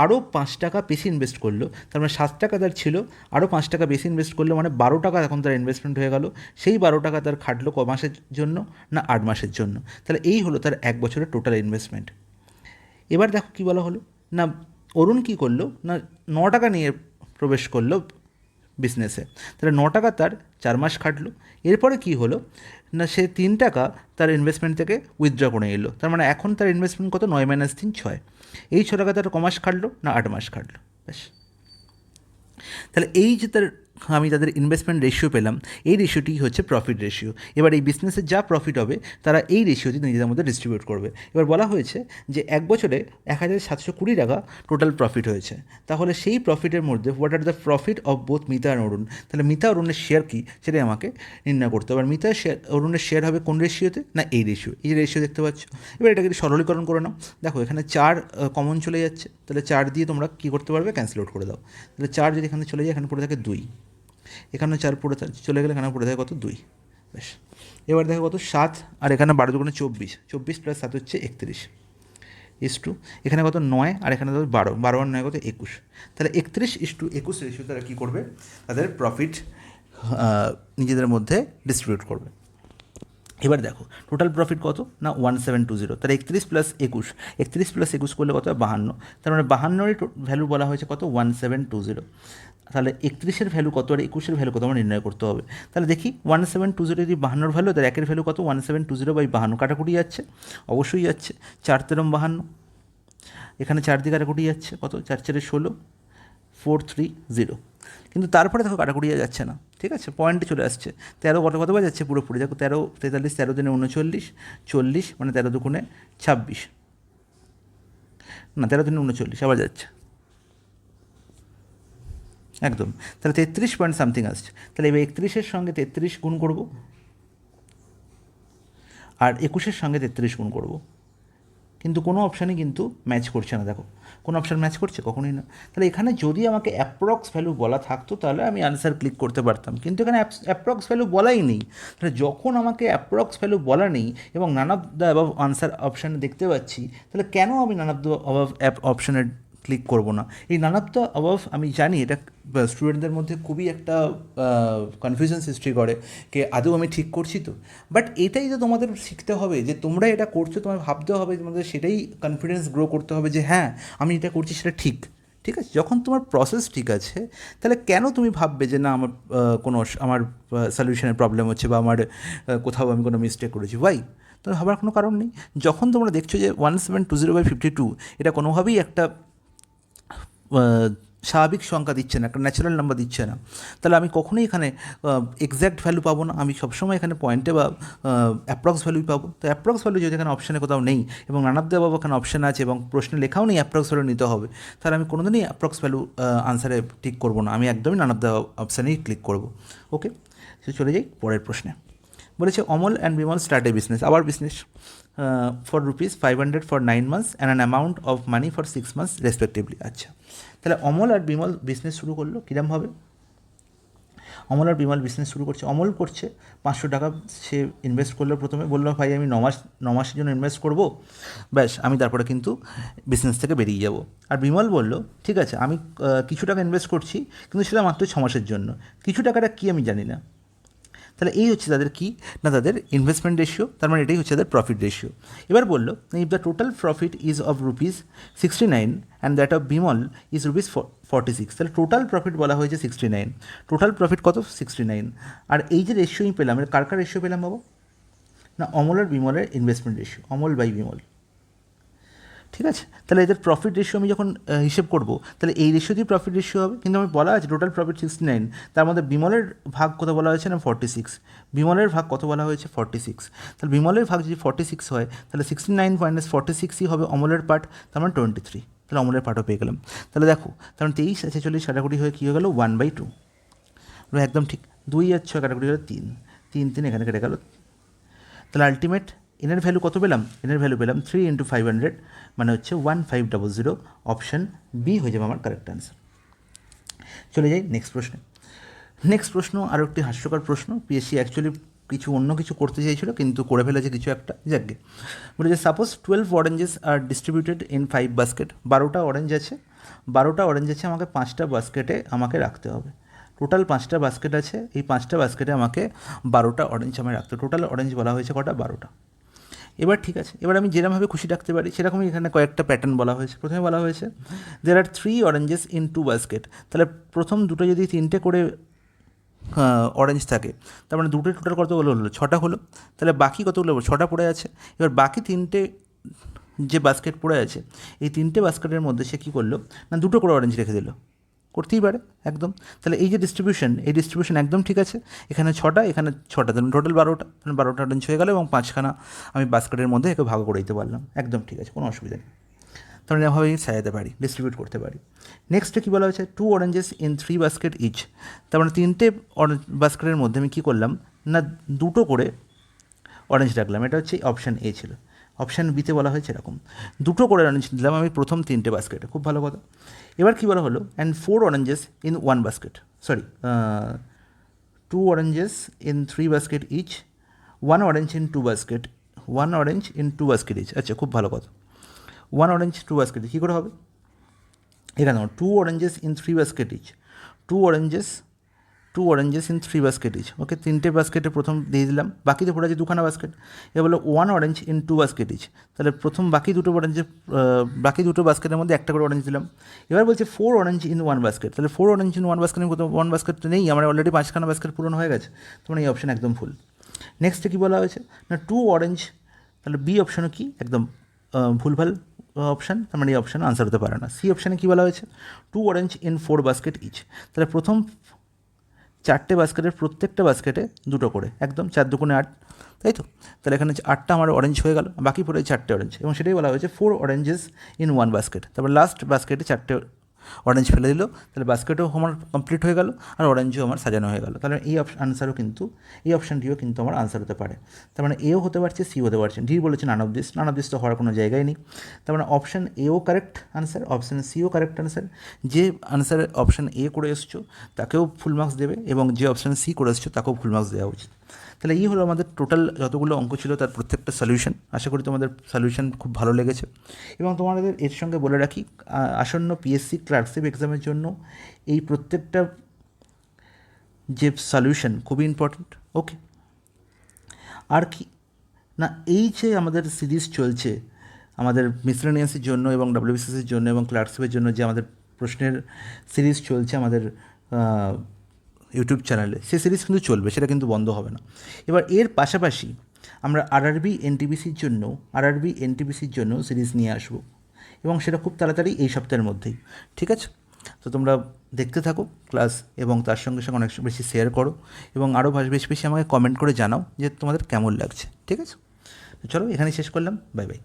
আরও 5 টাকা বেশি ইনভেস্ট করলো। তার মানে 7 টাকা তার ছিল, আরও 5 টাকা বেশি ইনভেস্ট করলো, মানে 12 টাকা এখন তার ইনভেস্টমেন্ট হয়ে গেল। সেই 12 টাকা তার খাটলো ক মাসের জন্য না 8 মাসের জন্য। তাহলে এই হলো তার 1 বছরের টোটাল ইনভেস্টমেন্ট। এবার দেখো কী বলা হলো না, অরুণ কী করলো না 9 টাকা নিয়ে প্রবেশ করলো বিজনেসে। তাহলে 9 টাকা তার 4 মাস খাটলো। এরপরে কী হলো না, সে 3 টাকা তার ইনভেস্টমেন্ট থেকে উইথড্র করে এলো। তার মানে এখন তার ইনভেস্টমেন্ট কত, 9 - 3 6। এই 6 টাকা তার ক মাস খাটলো না 8 মাস খাটলো, ব্যাস। তাহলে এই যে আমি তাদের ইনভেস্টমেন্ট রেশিও পেলাম, এই রেশিওটি হচ্ছে প্রফিট রেশিও। এবার এই বিজনেসের যা প্রফিট হবে তারা এই রেশিওটি নিজেদের মধ্যে ডিস্ট্রিবিউট করবে। এবার বলা হয়েছে যে 1 বছরে 1720 টাকা টোটাল প্রফিট হয়েছে। তাহলে সেই প্রফিটের মধ্যে what are the profit of both Mita আর অরুণ, তাহলে মিতা অরুণের শেয়ার কী সেটাই আমাকে নির্ণয় করতে হবে। আর মিতা শেয়ার, অরুণের শেয়ার হবে কোন রেশিওতে না এই রেশিও, এই যে রেশিও দেখতে পাচ্ছ। এবার এটাকে সরলীকরণ করে নাও, দেখো এখানে 4 কমন চলে যাচ্ছে, তাহলে 4 দিয়ে তোমরা কী করতে পারবে, ক্যান্সেল আউট করে দাও। তাহলে 4 যদি এখানে চলে যায়, এখানে পড়ে থাকে 2, এখানে 4 পড়ে চলে গেলে এখানে পড়ে থাকে কত, 2, বেশ। এবার দেখো কত 7, আর এখানে 12 × 24, 24 + 7 হচ্ছে 31 ইস টু এখানে কত 9, আর এখানে কত 12, 12 আর 9 কত 21। তাহলে 31:21 রেশিও তারা কী করবে, তাদের প্রফিট নিজেদের মধ্যে ডিস্ট্রিবিউট করবে। এবার দেখো টোটাল প্রফিট কত না 1720, তাহলে 31 + 21, 31 + 21 করলে কত 52, তার মানে 52-এর ভ্যালু বলা হয়েছে কত 1720। তাহলে 31-এর ভ্যালু কত আর 21-এর ভ্যালু কত আমার নির্ণয় করতে হবে। তাহলে দেখি 1720 যদি 52-এর ভ্যালু, তার 1-এর ভ্যালু কত 1720/52, কাটাকুটি যাচ্ছে, অবশ্যই যাচ্ছে, 4 × 13 = 52, এখানে 4 দিয়ে কাটাকুটি যাচ্ছে কত, 4 × 4 = 16, 430। কিন্তু তারপরে দেখো কাটাকুটি যাচ্ছে না, ঠিক আছে, পয়েন্টে চলে আসছে। 13 কতবার যাচ্ছে পুরোপুরি, দেখো 13 43, 13 × 39, 40, মানে 13 × 2 = 26, না 13 × 3 = 39, আবার যাচ্ছে একদম। তাহলে 33 পয়েন্ট সামথিং আসছে। তাহলে এবার 31-এর সঙ্গে 33 গুণ করব, আর 21-এর সঙ্গে 33 গুণ করব, কিন্তু কোনো অপশানই কিন্তু ম্যাচ করছে না। দেখো কোনো অপশান ম্যাচ করছে, কখনোই না। তাহলে এখানে যদি আমাকে অ্যাপ্রক্স ভ্যালু বলা থাকতো তাহলে আমি আনসার ক্লিক করতে পারতাম, কিন্তু এখানে অ্যাপ্রক্স ভ্যালু বলাই নেই। তাহলে যখন আমাকে অ্যাপ্রক্স ভ্যালু বলা নেই এবং নান অফ দ্য অ্যাবাভ আনসার অপশানে দেখতে পাচ্ছি, তাহলে কেন আমি নান অফ দ্য অ্যাবাভ অপশানে ক্লিক করবো না। এই নান অফ দ্য অ্যাবাভ আমি জানি এটা স্টুডেন্টদের মধ্যে খুবই একটা কনফিউশন সৃষ্টি করে যে আদৌ আমি ঠিক করছি তো। বাট এটাই তো তোমাদের শিখতে হবে, যে তোমরা এটা করছো, তোমার ভাবতে হবে, তোমাদের সেটাই কনফিডেন্স গ্রো করতে হবে যে হ্যাঁ আমি এটা করছি সেটা ঠিক, ঠিক আছে। যখন তোমার প্রসেস ঠিক আছে, তাহলে কেন তুমি ভাববে যে না আমার কোনো আমার সলিউশনের প্রবলেম হচ্ছে বা আমার কোথাও আমি কোনো মিস্টেক করেছি, ওয়াই? তো ভাবার কোনো কারণ নেই। যখন তোমরা দেখছো যে 1720/52 এটা কোনোভাবেই একটা স্বাভাবিক সংখ্যা দিচ্ছে না, একটা ন্যাচারাল নাম্বার দিচ্ছে না, তাহলে আমি কখনোই এখানে এক্স্যাক্ট ভ্যালু পাবো না, আমি সবসময় এখানে পয়েন্টে বা অ্যাপ্রক্স ভ্যালুই পাবো। তো অ্যাপ্রক্স ভ্যালু যদি এখানে অপশানে কোথাও নেই এবং নান অফ দ্য অ্যাবাভ এখানে অপশান আছে এবং প্রশ্নে লেখাও নেই অ্যাপ্রক্স ভ্যালু নিতে হবে, তাহলে আমি কোনোদিনই অ্যাপ্রক্স ভ্যালু আনসারে টিক করবো না, আমি একদমই নান অফ দ্য অপশানেই ক্লিক করবো। ওকে, সে চলে যাই পরের প্রশ্নে। বলেছে Amal and Bimal start a business, আবার business for ₹500 for 9 months and an amount of money for 6 months respectively. আচ্ছা, তাহলে অমল আর বিমল বিজনেস শুরু করলো কীরমভাবে? অমল আর বিমল বিজনেস শুরু করছে, অমল করছে 500 টাকা সে ইনভেস্ট করলো, প্রথমে বললো ভাই আমি 9 মাসের জন্য ইনভেস্ট করবো, ব্যাস আমি তারপরে কিন্তু বিজনেস থেকে বেরিয়ে যাব। আর বিমল বললো ঠিক আছে আমি কিছু টাকা ইনভেস্ট করছি, কিন্তু সেটা মাত্র 6 মাসের জন্য, কিছু টাকাটা কী আমি জানি না। তাহলে এই হচ্ছে তাদের কি না তাদের ইনভেস্টমেন্ট রেশিও, তার মানে এটাই হচ্ছে তাদের প্রফিট রেশিও। এবার বললো if the total profit is of ₹69 and that of Bimal is ₹46, তাহলে টোটাল প্রফিট বলা হয়েছে 69, টোটাল প্রফিট কত 69, আর এই যে রেশিও আমি পেলাম, কার কার রেশিও পেলাম বাবা, না অমল আর বিমলের investment ratio, Amal by Bimal. ঠিক আছে, তাহলে এদের প্রফিট রেশিও আমি যখন হিসেব করব তাহলে এই রেশিও দিয়ে প্রফিট রেশিও হবে, কিন্তু আমি বলা আছে টোটাল প্রফিট 69, তার মধ্যে বিমলের ভাগ কত বলা হয়েছে না 46, বিমলের ভাগ কত বলা হয়েছে 46, তাহলে বিমলের ভাগ যদি 46 হয় তাহলে 69 মাইনাস 46ই হবে অমলের পার্ট, তার মানে 23, তাহলে অমলের পার্টও পেয়ে গেলাম। তাহলে দেখো তার মানে 23 আছে 40 কাটাকুটি হয়ে কী হয়ে গেলো 1/2, একদম ঠিক। 2 আর 6 কাটাকুটি হলো 3, 3 3 এখানে কেটে গেল। তাহলে আলটিমেট এনের ভ্যালু কত পেলাম, এনের ভ্যালু পেলাম 3 × 500 মানে হচ্ছে 1500, অপশান বি হয়ে যাবে আমার কারেক্ট অ্যান্সার। চলে যাই নেক্সট প্রশ্নে। নেক্সট প্রশ্ন আরও একটি হাস্যকর প্রশ্ন, পিএসসি অ্যাকচুয়ালি কিছু অন্য কিছু করতে চাইছিল কিন্তু করে ফেলেছে কিছু একটা, যাকে বলে যে suppose 12 oranges are distributed in 5 basket, 12টা অরেঞ্জ আছে, 12টা অরেঞ্জ আছে, আমাকে 5টা বাস্কেটে আমাকে রাখতে হবে। টোটাল 5টা বাস্কেট আছে, এই 5টা বাস্কেটে আমাকে 12টা অরেঞ্জ আমায় রাখতে হবে। টোটাল অরেঞ্জ বলা হয়েছে কটা 12টা। এবার ঠিক আছে, এবার আমি যেরকমভাবে খুশি রাখতে পারি সেরকমই এখানে কয়েকটা প্যাটার্ন বলা হয়েছে। প্রথমে বলা হয়েছে দের আর 3 অরেঞ্জেস ইন 2 বাস্কেট, তাহলে প্রথম দুটো যদি 3টে করে অরেঞ্জ থাকে তার মানে দুটো টোটাল কতগুলো হলো 6টা হলো, তাহলে বাকি কতগুলো 6টা পড়ে আছে। এবার বাকি 3টে যে বাস্কেট পড়ে আছে এই 3টে বাস্কেটের মধ্যে সে কী করলো না দুটো করে অরেঞ্জ রেখে দিল, করতেই পারে একদম। তাহলে এই যে ডিস্ট্রিবিউশন, এই ডিস্ট্রিবিউশন একদম ঠিক আছে, এখানে 6টা এখানে 6টা, তাহলে টোটাল 12টা, তাহলে 12টা অরেঞ্জ হয়ে গেল এবং 5খানা আমি বাস্কেটের মধ্যে একে ভাগ করে দিতে পারলাম, একদম ঠিক আছে, কোনো অসুবিধা নেই। তাহলে এভাবে সাজাতে পারি, ডিস্ট্রিবিউট করতে পারি। নেক্সটে কী বলা হয়েছে 2 অরেঞ্জেস ইন 3 বাস্কেট ইচ, তার মানে 3টে বাস্কেটের মধ্যে আমি কী করলাম না দুটো করে অরেঞ্জ রাখলাম, এটা হচ্ছে অপশান এ ছিল। অপশান বিতে বলা হয়েছে এরকম দুটো করে অরেঞ্জ দিলাম আমি প্রথম 3টে বাস্কেটে, খুব ভালো কথা। এবার কী বলা হলো and 4 oranges in 1 basket, sorry 2 oranges in 3 basket each, 1 orange in 2 basket, 1 orange in 2 basket each. আচ্ছা খুব ভালো কথা, 1 অরেঞ্জ 2 বাস্কেট কী করে হবে, এখানে 2 oranges in 3 basket each, 2 oranges in 3 basket each, okay 3টে বাস্কেটে প্রথম দিয়ে দিলাম, বাকিতে পড়ে আছে 2খানা বাস্কেট। এবার বলো 1 অরেঞ্জ ইন 2 বাস্কেট ইচ, তাহলে প্রথম বাকি দুটো অরেঞ্জের বাকি দুটো বাস্কেটের মধ্যে একটা করে অরেঞ্জ দিলাম। এবার বলছে 4 অরেঞ্জ ইন 1 বাস্কেট, তাহলে 4 অরেঞ্জ ইন 1 বাস্কেট, কোথাও 1 বাস্কেট তো নেই, আমার অলরেডি 5খানা বাস্কেট পূরণ হয়ে গেছে, তোমার এই অপশান একদম ফুল। নেক্সটে কী বলা হয়েছে না 2 অরেঞ্জ, তাহলে বি অপশানও কি একদম ভুলভাল অপশান, তার মানে এই অপশান আনসার হতে পারে না। সি অপশানে কী বলা হয়েছে 2 অরেঞ্জ ইন 4 বাস্কেট ইচ, তাহলে প্রথম 4টে বাস্কেটের প্রত্যেকটা বাস্কেটে দুটো করে, একদম 4 2 8, তাই তো, তাহলে এখানে 8টা আমার অরেঞ্জ হয়ে গেল, বাকি পড়ে 4টে অরেঞ্জ, এবং সেটাই বলা হয়েছে 4 অরেঞ্জেস ইন 1 বাস্কেট, তারপর লাস্ট বাস্কেটে 4টে অরেঞ্জ ফেলে দিল, তাহলে বাস্কেটও আমার কমপ্লিট হয়ে গেল আর অরেঞ্জও আমার সাজানো হয়ে গেল। তাহলে এই আনসারও কিন্তু এই অপশানটিও কিন্তু আমার আনসার হতে পারে, তার মানে এও হতে পারছে সি হতে পারছে, ডি বলেছে নান অফ দিস তো হওয়ার কোনো জায়গায় নেই, তার মানে অপশান এও কারেক্ট আনসার, অপশান সিও কারেক্ট আনসার। যে আনসারে অপশান এ করে এসছো তাকেও ফুল মার্কস দেবে এবং যে অপশান সি করে এসছো তাকেও ফুল মার্কস দেওয়া উচিত। তাহলে এই হলো আমাদের টোটাল যতগুলো অঙ্ক ছিল তার প্রত্যেকটা সলিউশন। আশা করি তোমাদের সলিউশন খুব ভালো লেগেছে এবং তোমাদের এর সঙ্গে বলে রাখি আসন্ন পিএসসি ক্লার্কশিপ এক্সামের জন্য এই প্রত্যেকটা যে সলিউশন খুবই ইম্পর্ট্যান্ট। ওকে, আর কি না এই যে আমাদের সিরিজ চলছে আমাদের মিসলেনিয়াসের জন্য এবং ডাব্লিউবিসিএসের জন্য এবং ক্লার্কশিপের জন্য যে আমাদের প্রশ্নের সিরিজ চলছে আমাদের ইউটিউব চ্যানেলে, সেই সিরিজ কিন্তু চলবে, সেটা কিন্তু বন্ধ হবে না। এবার এর পাশাপাশি আমরা আরআরবি এনটিপিসির জন্য সিরিজ নিয়ে আসবো এবং সেটা খুব তাড়াতাড়ি এই সপ্তাহের মধ্যেই, ঠিক আছে? তো তোমরা দেখতে থাকো ক্লাস এবং তার সঙ্গে সঙ্গে অনেক বেশি শেয়ার করো এবং আরও বেশি বেশি আমাকে কমেন্ট করে জানাও যে তোমাদের কেমন লাগছে, ঠিক আছে? তো চলো এখানেই শেষ করলাম, বাই বাই।